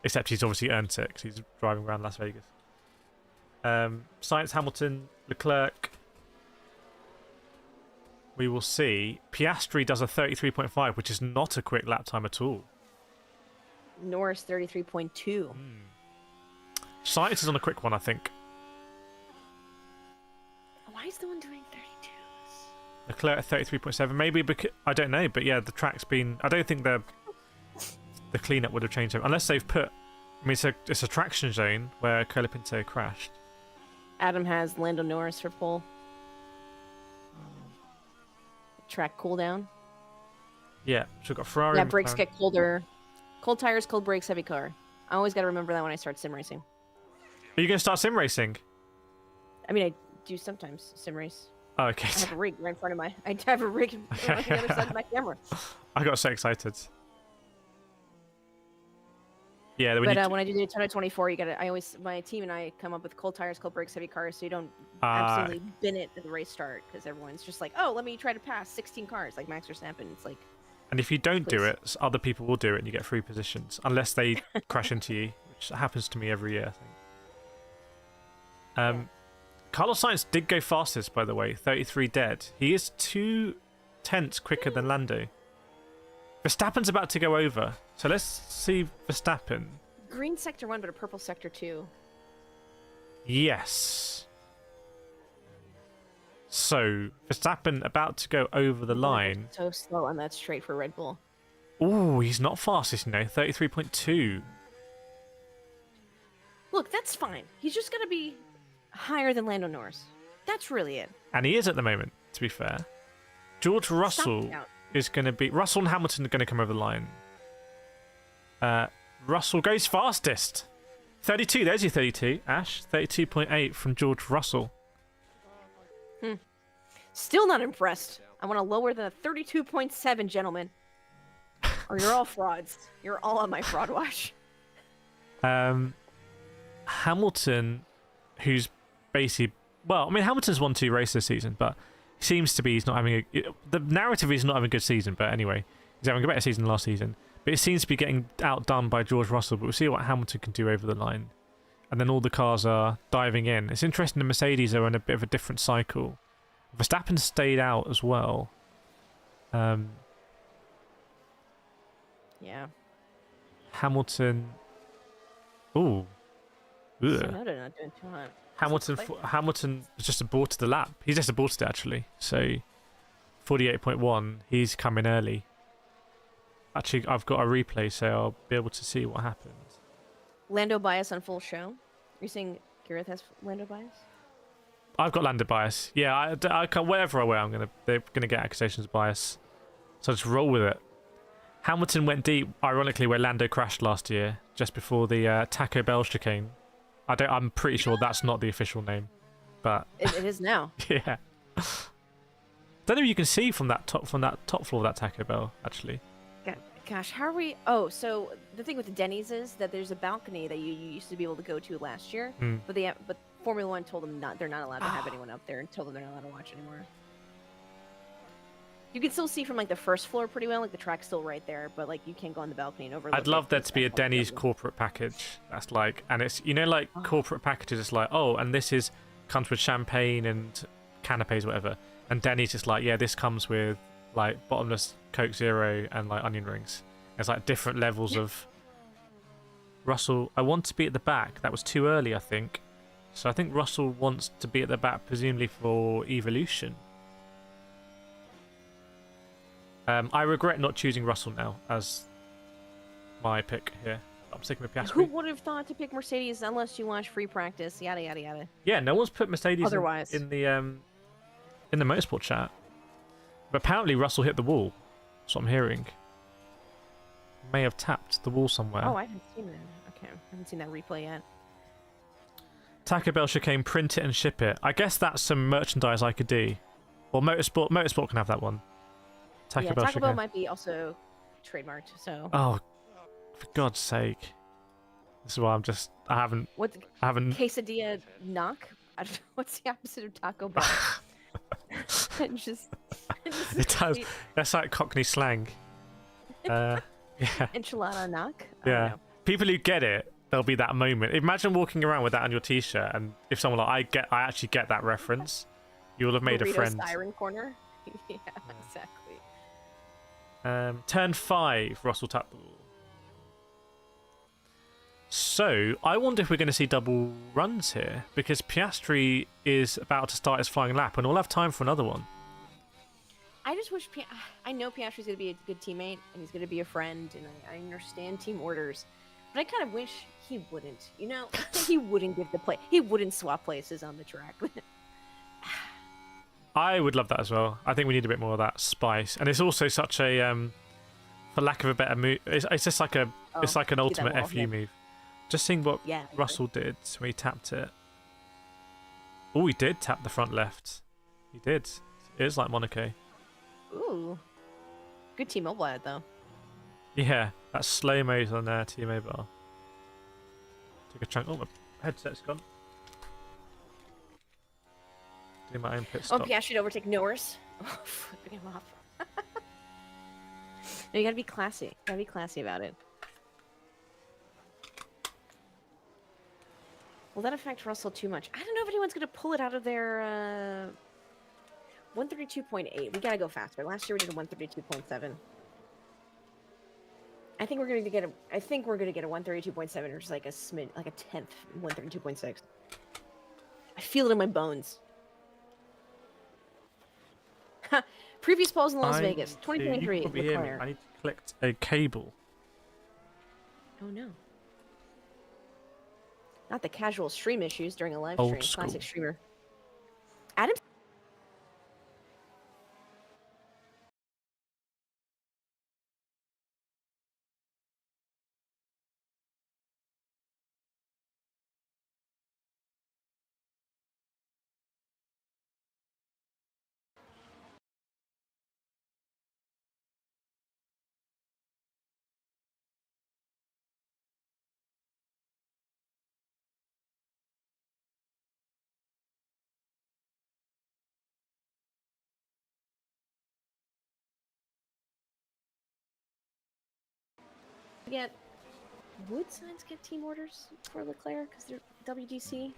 Except he's obviously earned it because he's driving around Las Vegas. Sainz, Hamilton, Leclerc. We will see. Piastri does a 33.5, which is not a quick lap time at all. Norris 33.2. Sainz is on a quick one, I think. Why is the one doing 32s? Leclerc at 33.7. Maybe because I don't know, but yeah, the track's been. I don't think the cleanup would have changed it unless they've put. I mean, it's a traction zone where Colapinto crashed. Adam has Lando Norris for pole. Track cooldown. Yeah, so we've got Ferrari. Yeah, brakes get colder. Cold tires, cold brakes, heavy car. I always got to remember that when I start sim racing. Are you going to start sim racing? I mean, I do sometimes sim race. Oh, okay. I have a rig right in front of I have a rig on the other side of my camera. I got so excited. Yeah, when I do the Daytona 24, my team and I come up with cold tires, cold brakes, heavy cars, so you don't absolutely bin it at the race start, because everyone's just like, oh, let me try to pass 16 cars, like Max Verstappen. It's like. And if you don't do it, other people will do it, and you get free positions, unless they crash into you, which happens to me every year, I think. Carlos Sainz did go fastest, by the way, 33 dead. He is 2/10 quicker than Lando. Verstappen's about to go over, so let's see Verstappen. Green sector 1, but a purple sector 2. Yes. So Verstappen about to go over the line. So slow on that straight for Red Bull. Oh, he's not fastest, 33.2. Look, that's fine. He's just gonna be higher than Lando Norris. That's really it. And he is at the moment, to be fair. George Russell is going to be... Russell and Hamilton are going to come over the line. Russell goes fastest. 32, there's your 32, Ash. 32.8 from George Russell. Still not impressed. I want to lower the 32.7, gentlemen. Or you're all frauds. You're all on my fraud watch. Hamilton, who's basically... Well, I mean, Hamilton's won 2 races this season, but seems to be he's not having a... The narrative is not having a good season, but anyway, he's having a better season than last season. But it seems to be getting outdone by George Russell, but we'll see what Hamilton can do over the line. And then all the cars are diving in. It's interesting the Mercedes are in a bit of a different cycle. Verstappen stayed out as well. Yeah. Hamilton... Ooh. Tsunoda not doing too hot. Hamilton just aborted the lap. He's just aborted it, actually. So, 48.1. He's coming early. Actually, I've got a replay, so I'll be able to see what happened. Lando bias on full show. You're saying Kireth has Lando bias? I've got Lando bias. Yeah, I can't, wherever I wear, they're gonna get accusations of bias. So just roll with it. Hamilton went deep, ironically, where Lando crashed last year, just before the Taco Bell chicane. I'm pretty sure that's not the official name, but It is now. yeah. Don't know if you can see from that top floor of that Taco Bell, actually. Gosh, how are we? Oh, so the thing with the Denny's is that there's a balcony that you used to be able to go to last year, but Formula One told them they're not allowed to have anyone up there and told them they're not allowed to watch anymore. You can still see from like the first floor pretty well, like the track's still right there, but like you can't go on the balcony and overlook. I'd love there to be a Denny's corporate package. That's like, and it's like corporate packages. It's like, oh, and this comes with champagne and canapes, whatever. And Denny's just like, yeah, this comes with like bottomless Coke Zero and like onion rings. It's like different levels of. Russell, I want to be at the back. That was too early, I think. So I think Russell wants to be at the back, presumably for Evolution. I regret not choosing Russell now as my pick here. I'm sticking with Piastri. Who would have thought to pick Mercedes unless you watch free practice? Yada yada yada. Yeah, no one's put Mercedes Otherwise. in the motorsport chat. But apparently Russell hit the wall. That's what I'm hearing. May have tapped the wall somewhere. Oh, I haven't seen that. Okay, I haven't seen that replay yet. Taco Bell chicane, print it and ship it. I guess that's some merchandise I could do. Well, Motorsport can have that one. Taco Bell might be also trademarked, so... Oh, for God's sake. This is why I haven't... Quesadilla knock? I don't know, what's the opposite of Taco Bell? It does. That's like Cockney slang. Yeah. Enchilada knock? Yeah. People who get it, there'll be that moment. Imagine walking around with that on your t-shirt, and if someone I actually get that reference, you'll have made a friend. Siren corner? Yeah, exactly. Turn 5, Russell tapped the wall. So, I wonder if we're going to see double runs here, because Piastri is about to start his flying lap, and we'll have time for another one. I just wish... I know Piastri's going to be a good teammate, and he's going to be a friend, and I understand team orders, but I kind of wish he wouldn't, you know? He wouldn't give the play. He wouldn't swap places on the track. I would love that as well. I think we need a bit more of that spice, and it's also such a, for lack of a better move, it's just like it's like an ultimate FU move. Just seeing what Russell did when he tapped it. Oh, he did tap the front left. He did. It is like Monaco. Ooh, good T-Mobile ad though. Yeah, that slow mode on T-Mobile. Take a chunk. Oh, my headset's gone. Do my own pit stop. Oh, Piastri should overtake Norris. Oh, flipping him off. No, you gotta be classy. Gotta be classy about it. Will that affect Russell too much? I don't know if anyone's gonna pull it out of their 132.8. We gotta go faster. Last year we did a 132.7. I think we're gonna get a 132.7 or just like a smid, like a tenth 132.6. I feel it in my bones. Previous polls in Las I Vegas, need to- 2023, You can probably hear me. Leclerc. I need to collect a cable. Oh no. Not the casual stream issues during a live Old stream. school. Classic streamer. Adam. Get would signs get team orders for Leclerc because they're WGC?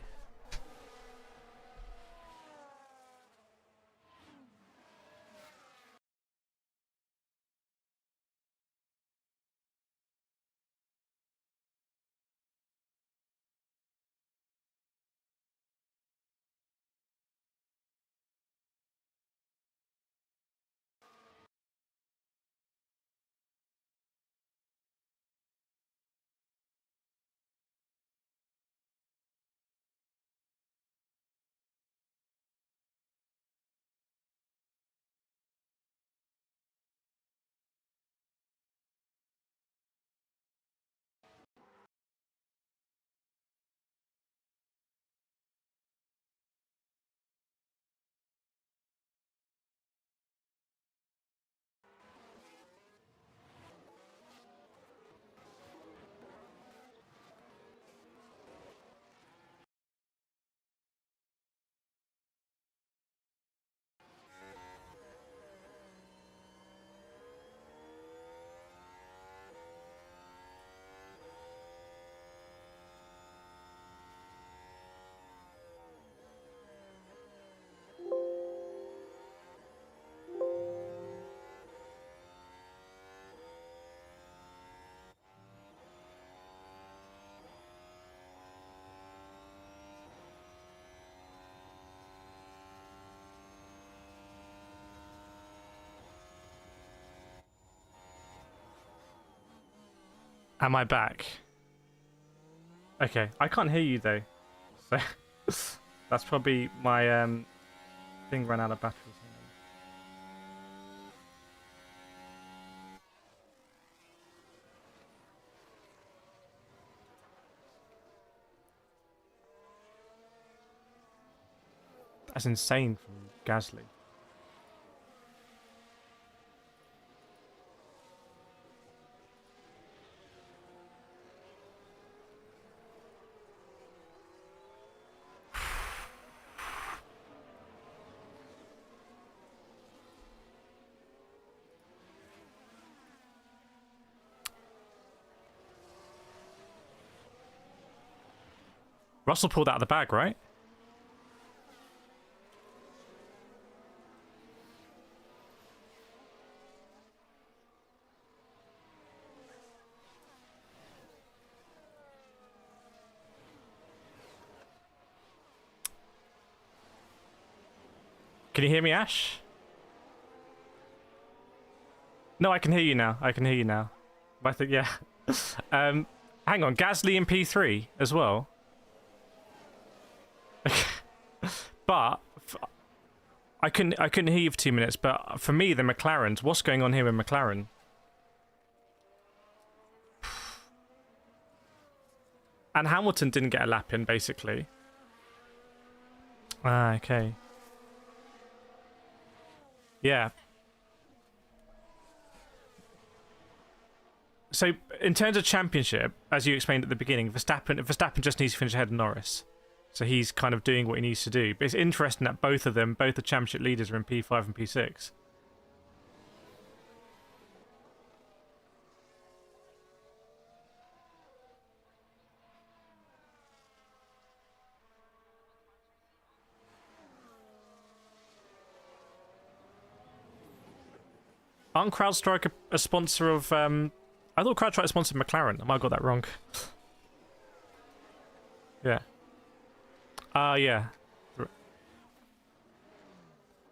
Am I back? Okay, I can't hear you though. So that's probably my thing ran out of battery or something. That's insane from Gasly. Russell pulled out of the bag, right? Can you hear me, Ash? No, I can hear you now. I can hear you now. I think, yeah. Hang on, Gasly in P3 as well. But I couldn't hear you for 2 minutes. But for me, the McLarens. What's going on here with McLaren? And Hamilton didn't get a lap in, basically. Ah, okay. Yeah. So, in terms of championship, as you explained at the beginning, Verstappen just needs to finish ahead of Norris. So he's kind of doing what he needs to do. But it's interesting that both of them, both the championship leaders, are in P5 and P6. Aren't CrowdStrike a sponsor of... I thought CrowdStrike sponsored McLaren. I might have got that wrong. Yeah. Yeah.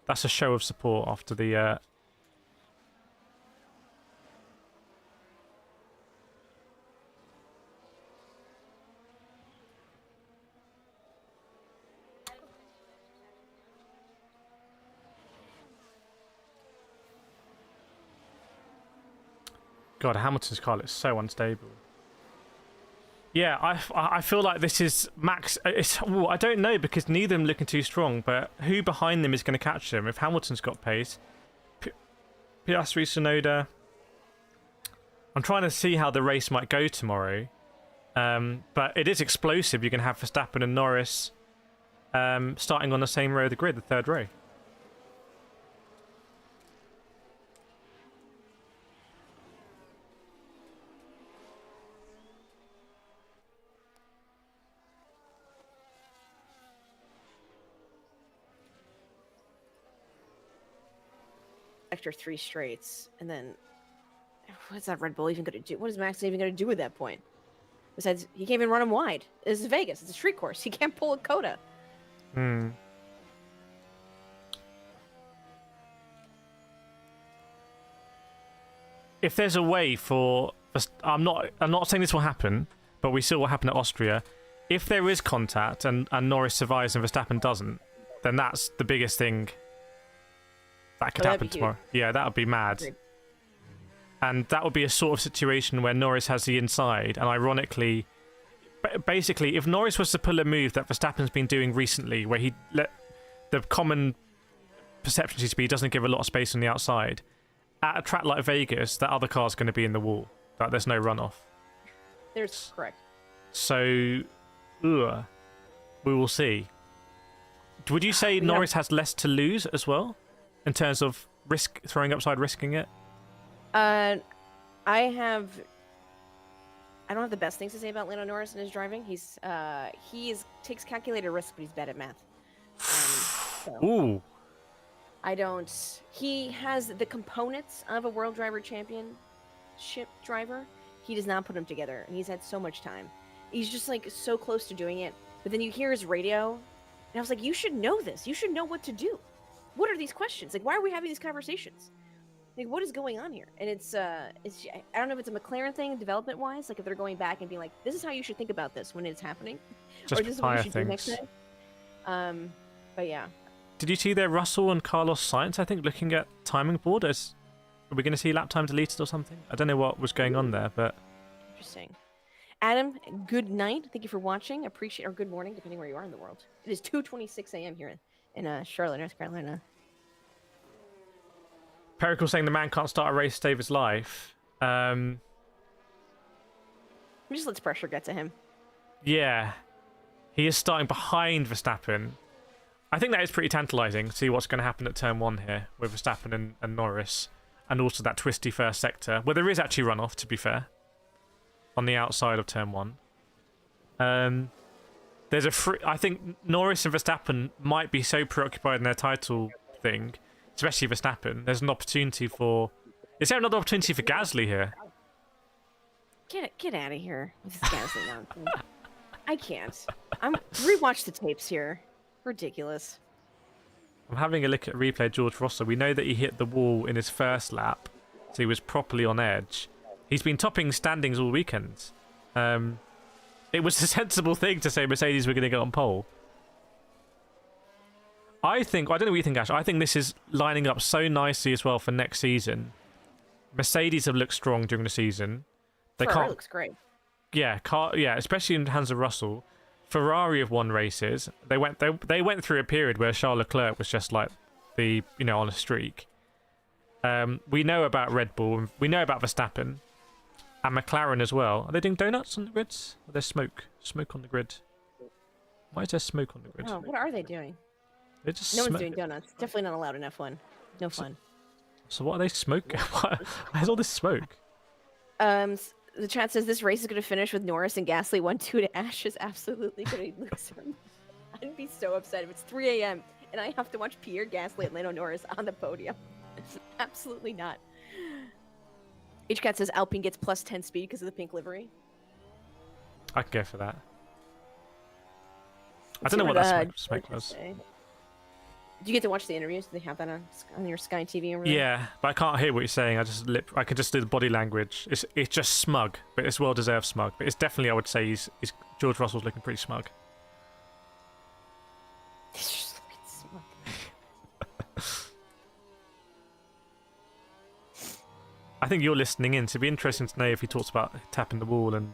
That's a show of support after the. God, Hamilton's car looks so unstable. Yeah, I feel like this is Max. I don't know because neither of them looking too strong. But who behind them is going to catch them? If Hamilton's got pace, Piastri, Tsunoda. I'm trying to see how the race might go tomorrow. But it is explosive. You're going to have Verstappen and Norris starting on the same row of the grid, the third row. After 3 straights, and then what's that Red Bull even going to do? What is Max even going to do at that point? Besides, he can't even run him wide. This is Vegas. It's a street course. He can't pull a coda. If there's a way for, I'm not saying this will happen, but we see what will happen at Austria. If there is contact and Norris survives and Verstappen doesn't, then that's the biggest thing that could happen tomorrow. Yeah, that would be mad. Agreed. And that would be a sort of situation where Norris has the inside, and ironically, basically, if Norris was to pull a move that Verstappen's been doing recently, where he let the common perception seems to be he doesn't give a lot of space on the outside, at a track like Vegas, that other car's going to be in the wall. Like, there's no runoff. There's correct. So, we will see. Would you say Norris has less to lose as well? In terms of throwing upside, risking it? I don't have the best things to say about Lando Norris and his driving. He takes calculated risk, but he's bad at math. Ooh. He has the components of a World Driver Championship driver. He does not put them together, and he's had so much time. He's just like so close to doing it, but then you hear his radio, and I was like, you should know this. You should know what to do. What are these questions? Like, why are we having these conversations? Like, what is going on here? And it's I don't know if it's a McLaren thing, development-wise, like if they're going back and being like, this is how you should think about this when it's happening, just or this is what you should do next time. But yeah. Did you see there Russell and Carlos Sainz, I think, looking at timing board? Are we going to see lap time deleted or something? I don't know what was going on there, but... Interesting. Adam, good night. Thank you for watching. Or good morning, depending where you are in the world. It is 2:26 a.m. here in Charlotte, North Carolina. Pericle saying the man can't start a race to save his life. Just lets pressure get to him. Yeah. He is starting behind Verstappen. I think that is pretty tantalising. See what's going to happen at turn 1 here with Verstappen and Norris. And also that twisty first sector, where there is actually runoff, to be fair, on the outside of turn 1. There's I think Norris and Verstappen might be so preoccupied in their title thing, especially Verstappen. There's an opportunity for... Is there another opportunity for Gasly here? Get out of here with this Gasly nonsense. I can't. Rewatch the tapes here. Ridiculous. I'm having a look at replay George Russell. We know that he hit the wall in his first lap, so he was properly on edge. He's been topping standings all weekend. It was a sensible thing to say Mercedes were going to get on pole. I don't know what you think, Ash. I think this is lining up so nicely as well for next season. Mercedes have looked strong during the season. Ferrari looks great. Yeah, especially in the hands of Russell. Ferrari have won races. They went through a period where Charles Leclerc was just like on a streak. We know about Red Bull. We know about Verstappen and McLaren as well. Are they doing donuts on the grids? Or there's smoke on the grid. Why is there smoke on the grid? Oh, what are they doing? They're just no one's doing donuts. Definitely not allowed in F1. No fun. So what are they smoking? Where's all this smoke? The chat says this race is going to finish with Norris and Gasly 1-2 to Ash is absolutely going to lose him. I'd be so upset if it's 3 a.m. and I have to watch Pierre Gasly and Lando Norris on the podium. Absolutely not. HCat says Alpine gets plus 10 speed because of the pink livery. I can go for that. I don't know what that smoke was. Do you get to watch the interviews? Do they have that on your Sky TV over there? Yeah, but I can't hear what you're saying. I can just do the body language. It's just smug, but it's well deserved smug. But it's definitely, I would say, he's George Russell's looking pretty smug. He's just looking smug. I think you're listening in, so it'd be interesting to know if he talks about tapping the wall and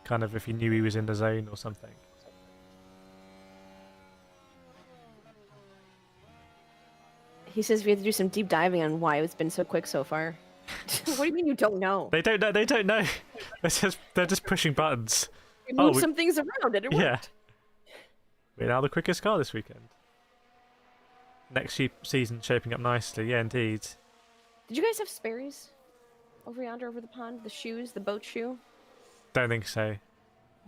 kind of if he knew he was in the zone or something. He says we have to do some deep diving on why it's been so quick so far. What do you mean you don't know? They don't know. They don't know. They're just pushing buttons. We moved some things around and it worked. Yeah. We're now the quickest car this weekend. Next season shaping up nicely. Yeah, indeed. Did you guys have Sperry's over yonder, over the pond? The shoes, the boat shoe? Don't think so.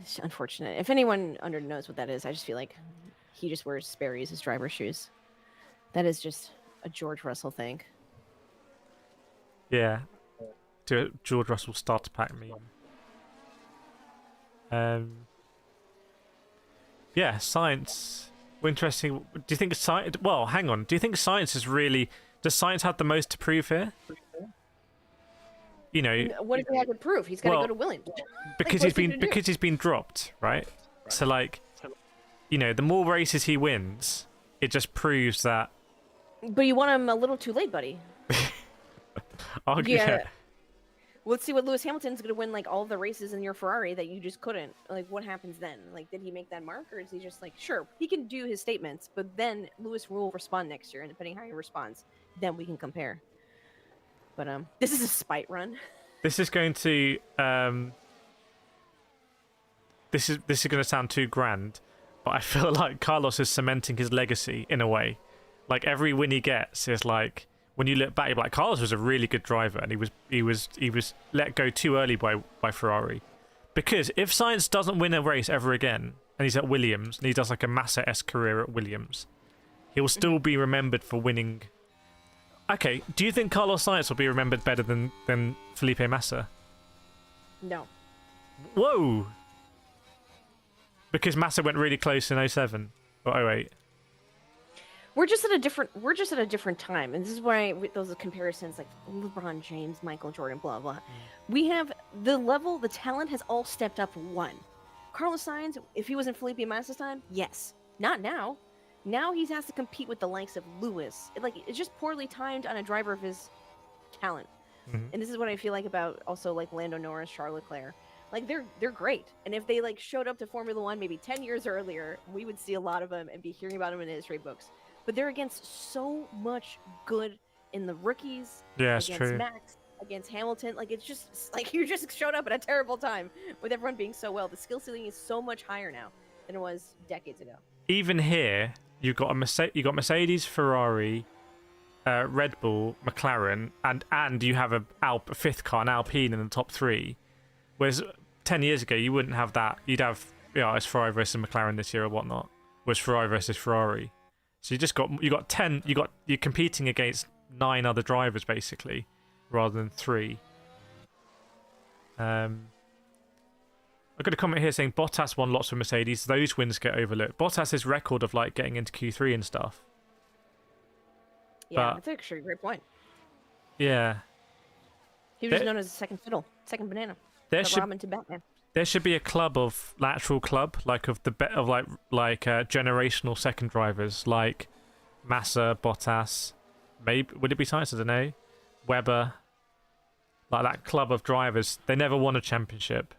It's unfortunate. If anyone under knows what that is, I just feel like he just wears Sperry's as driver shoes. That is just a George Russell thing. Yeah. Do a George Russell starter pack meme. Yeah, science. Interesting. Do you think science? Well, hang on. Do you think science is really? Does science have the most to prove here? You know. What does he have to prove? He's got to go to Williams. Because he's been dropped, right? So like, you know, the more races he wins, it just proves that. But you want him a little too late, buddy. Oh, yeah. Let's see what Lewis Hamilton's going to win, like, all the races in your Ferrari that you just couldn't. Like, what happens then? Like, did he make that mark, or is he just like, sure, he can do his statements, but then Lewis will respond next year, and depending how he responds, then we can compare. But this is a spite run. This is going to this is going to sound too grand, but I feel like Carlos is cementing his legacy in a way. Like every win he gets is like, when you look back, you're like, Carlos was a really good driver, and he was let go too early by Ferrari. Because if Sainz doesn't win a race ever again, and he's at Williams, and he does like a Massa-esque career at Williams, he'll still be remembered for winning. Okay, do you think Carlos Sainz will be remembered better than Felipe Massa? No. Whoa! Because Massa went really close in 07 or 08. We're just at a different time, and this is why those comparisons like LeBron James, Michael Jordan, blah blah. We have the talent has all stepped up one. Carlos Sainz, if he was in Felipe Massa's time, yes. Not now. Now he has to compete with the likes of Lewis. It's just poorly timed on a driver of his talent. Mm-hmm. And this is what I feel like about also like Lando Norris, Charles Leclerc. Like they're great, and if they like showed up to Formula One maybe 10 years earlier, we would see a lot of them and be hearing about them in the history books. But they're against so much good in the rookies. Yeah, it's against true. Max, against Hamilton. Like it's just like you just showed up at a terrible time with everyone being so well. The skill ceiling is so much higher now than it was decades ago. Even here, you've got Mercedes, Ferrari, Red Bull, McLaren, and you have a fifth car, an Alpine in the top three. Whereas 10 years ago, you wouldn't have that. You'd have, it's Ferrari versus McLaren this year or whatnot. Whereas Ferrari versus Ferrari. So you're competing against 9 other drivers basically, rather than 3. I've got a comment here saying Bottas won lots of Mercedes. Those wins get overlooked. Bottas's record of like getting into Q3 and stuff. Yeah, that's actually a great point. Yeah. He was known as a second fiddle, second banana. Robin to Batman. There should be a club of lateral club, like of generational second drivers, like Massa, Bottas, maybe would it be Sainz? I don't know. Webber, like that club of drivers. They never won a championship,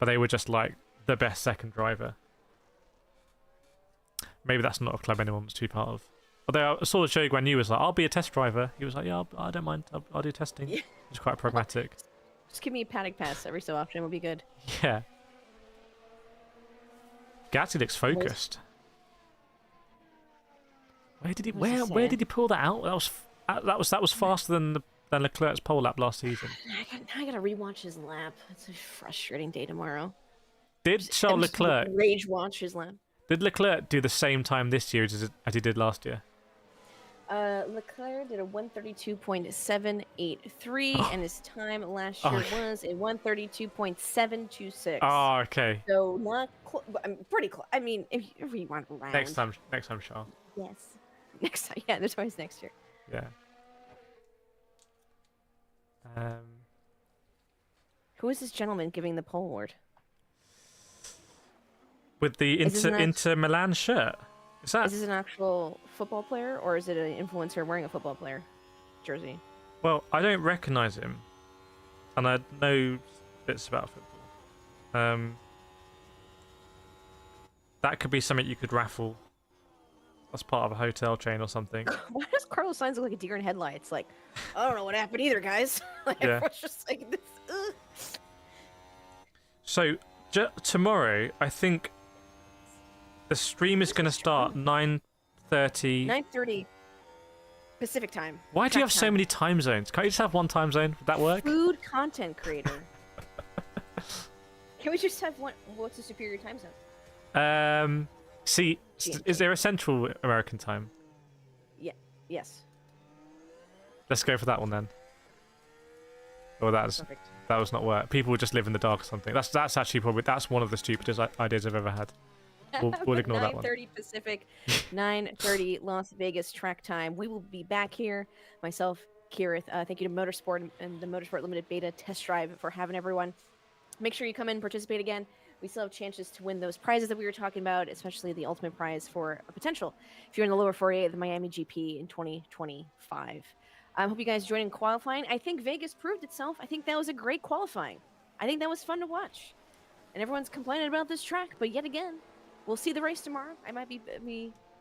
but they were just like the best second driver. Maybe that's not a club anyone was too part of. Although I saw that Zhou Guanyu was like, "I'll be a test driver." He was like, "Yeah, I don't mind. I'll do testing." Yeah. He's quite pragmatic. Just give me a paddock pass every so often. It will be good. Yeah. Gasly looks focused. Where did he pull that out? That was faster than Leclerc's pole lap last season. I gotta rewatch his lap. It's a frustrating day tomorrow. Did Charles Leclerc rage watch his lap? Did Leclerc do the same time this year as he did last year? Leclerc did a 132.783, and his time last year was a 132.726. Oh, okay. So not pretty close. I mean, if you want round. Next time, Charles. Yes. Next time, yeah, there's always next year. Yeah. Who is this gentleman giving the pole award? With the Inter Milan shirt. Is this an actual football player, or is it an influencer wearing a football player jersey? Well, I don't recognise him, and I know bits about football. That could be something you could raffle as part of a hotel chain or something. Why does Carlos Sainz look like a deer in headlights? Like, I don't know what happened either, guys. Like, Yeah. everyone's just like this. Ugh. So tomorrow, I think the stream is going to start 9:30. 9:30 Pacific time. Why do you have Track so time. many time zones? Can't you just have one time zone? Would that work? Food content creator. Can we just have one? What's the superior time zone? See, is there a Central American time? Yeah. Yes. Let's go for that one then. Or that Perfect. was not work. People would just live in the dark or something. That's actually probably one of the stupidest ideas I've ever had. We'll ignore that one. 9:30 Pacific, 9:30 Las Vegas track time. We will be back here. Myself, Kireth. Thank you to Motorsport and the Motorsport Limited Beta Test Drive for having everyone. Make sure you come in and participate again. We still have chances to win those prizes that we were talking about, especially the ultimate prize for a potential, if you're in the lower 48 of the Miami GP in 2025. I hope you guys joined in qualifying. I think Vegas proved itself. I think that was a great qualifying. I think that was fun to watch. And everyone's complaining about this track, but yet again, we'll see the race tomorrow. I might be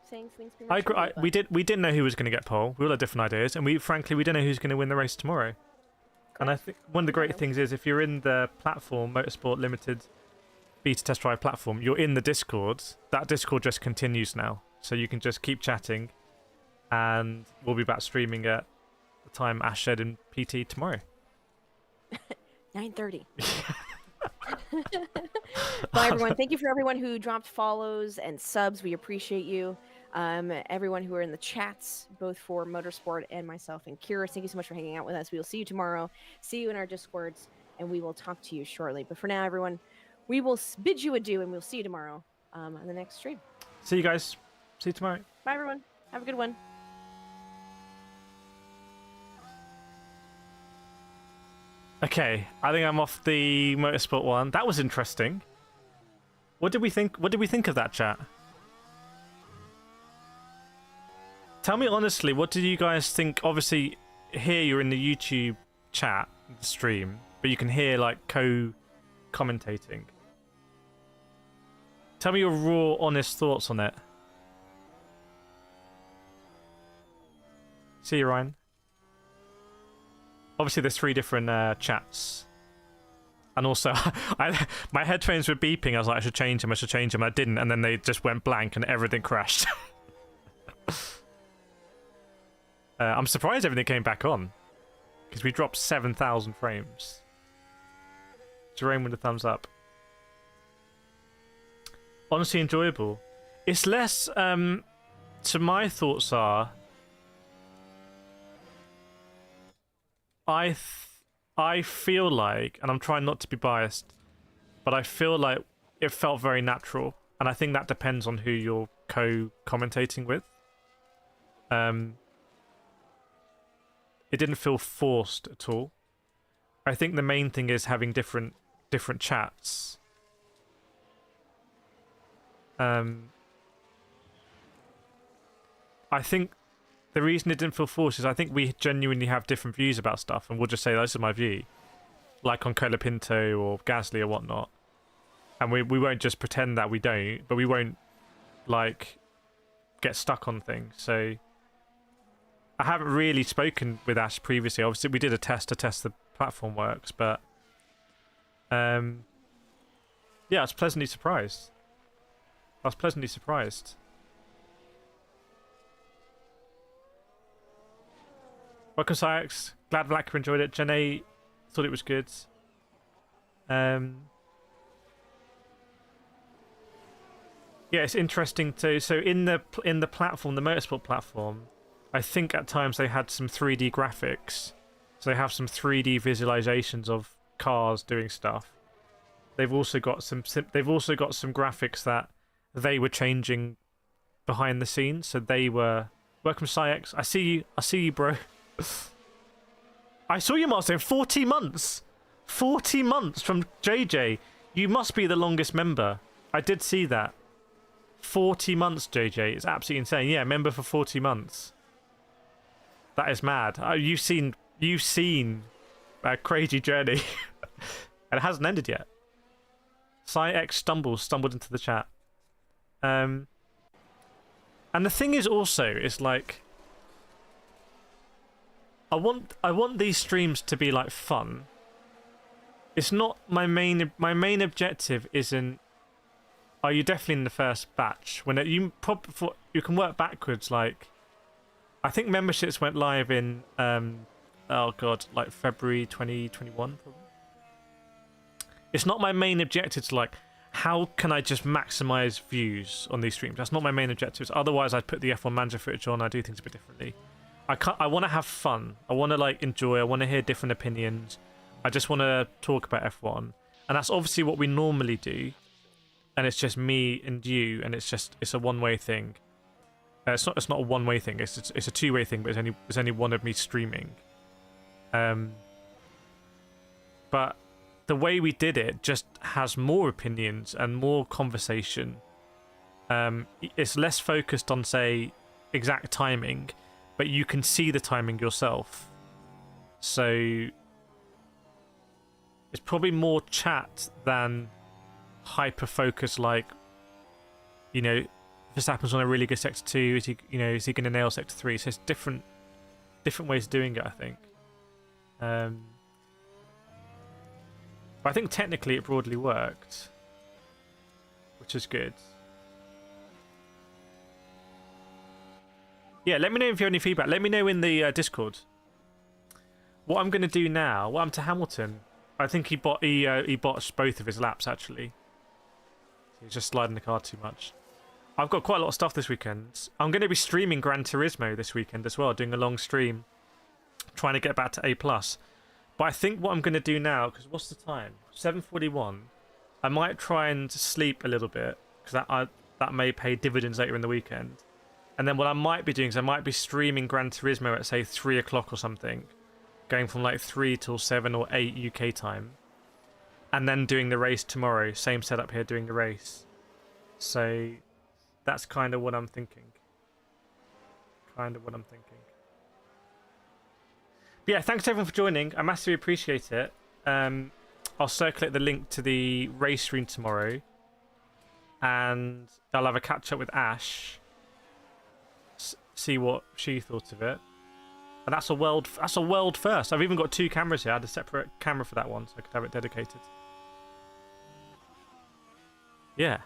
saying things prematurely. I agree. We didn't know who was going to get pole. We all had different ideas, and we didn't know who's going to win the race tomorrow. Correct. And I think one of the great things is if you're in the platform, Motorsport Limited Beta Test Drive platform, you're in the Discord. That Discord just continues now, so you can just keep chatting, and we'll be back streaming at the time Ash said in PT tomorrow. 9:30. Bye, everyone. Thank you for everyone who dropped follows and subs. We appreciate you. Everyone who are in the chats, both for Motorsport and myself and Kireth, thank you so much for hanging out with us. We will see you tomorrow. See you in our Discords, and we will talk to you shortly. But for now, everyone, we will bid you adieu, and we'll see you tomorrow on the next stream. See you guys. See you tomorrow. Bye, everyone. Have a good one. Okay, I think I'm off the Motorsport one. That was interesting. What did we think? What did we think of that, chat? Tell me honestly, what did you guys think? Obviously, here you're in the YouTube chat, the stream, but you can hear like co-commentating. Tell me your raw, honest thoughts on it. See you, Ryan. Obviously, there's 3 different chats. And also, my headphones were beeping. I was like, I should change them. I didn't, and then they just went blank and everything crashed. I'm surprised everything came back on. Because we dropped 7,000 frames. Jerome with a thumbs up. Honestly enjoyable. It's less... so my thoughts are... I feel like, and I'm trying not to be biased, but I feel like it felt very natural, and I think that depends on who you're co-commentating with. It didn't feel forced at all. I think the main thing is having different chats. I think the reason it didn't feel forced is I think we genuinely have different views about stuff, and we'll just say, this is my view. Like on Colapinto or Gasly or whatnot. And we won't just pretend that we don't, but we won't, like, get stuck on things. So, I haven't really spoken with Ash previously. Obviously, we did a test to test the platform works, but... yeah, I was pleasantly surprised. Welcome, Syax. Glad Vlacker enjoyed it. Janae thought it was good. Yeah, it's interesting too. So in the platform, the Motorsport platform, I think at times they had some 3D graphics. So they have some 3D visualizations of cars doing stuff. They've also got some graphics that they were changing behind the scenes. So they were Welcome, Cyx. I see you. I see you, bro. I saw you, Martin. 40 months. 40 months from JJ. You must be the longest member. I did see that. 40 months, JJ. It's absolutely insane. Yeah, member for 40 months. That is mad. You've seen a crazy journey. And it hasn't ended yet. Cyx stumbled into the chat. And the thing is also, it's like, I want these streams to be like fun. It's not my main objective isn't, are you definitely in the first batch? When you can work backwards, like, I think memberships went live in oh god, like February 2021 probably. It's not my main objective to like, how can I just maximize views on these streams? That's not my main objectives. Otherwise, I'd put the F1 manager footage on. I do things a bit differently. I want to have fun. I want to like enjoy. I want to hear different opinions. I just want to talk about F1, and that's obviously what we normally do. And it's just me and you, and it's a one-way thing. It's not a one-way thing. It's a two-way thing. But there's only one of me streaming. But the way we did it just has more opinions and more conversation. It's less focused on, say, exact timing, but you can see the timing yourself. So it's probably more chat than hyper-focus, like, you know, Verstappen's on a really good Sector 2, is he going to nail Sector 3? So it's different ways of doing it, I think. But I think technically it broadly worked, which is good. Yeah, let me know if you have any feedback. Let me know in the Discord. What I'm going to do now, what happened to Hamilton? I think he botched both of his laps, actually. He's just sliding the car too much. I've got quite a lot of stuff this weekend. I'm going to be streaming Gran Turismo this weekend as well, doing a long stream, trying to get back to A+. But I think what I'm going to do now, because what's the time? 7:41. I might try and sleep a little bit, because that may pay dividends later in the weekend. And then what I might be doing is I might be streaming Gran Turismo at, say, 3 o'clock or something, going from like 3 till 7 or 8 UK time, and then doing the race tomorrow. Same setup here, doing the race. So that's kind of what I'm thinking. But yeah, thanks to everyone for joining. I massively appreciate it. I'll circulate the link to the race stream tomorrow, and I'll have a catch up with Ash, see what she thought of it. And that's a world first. I've even got 2 cameras here. I had a separate camera for that one, so I could have it dedicated. Yeah.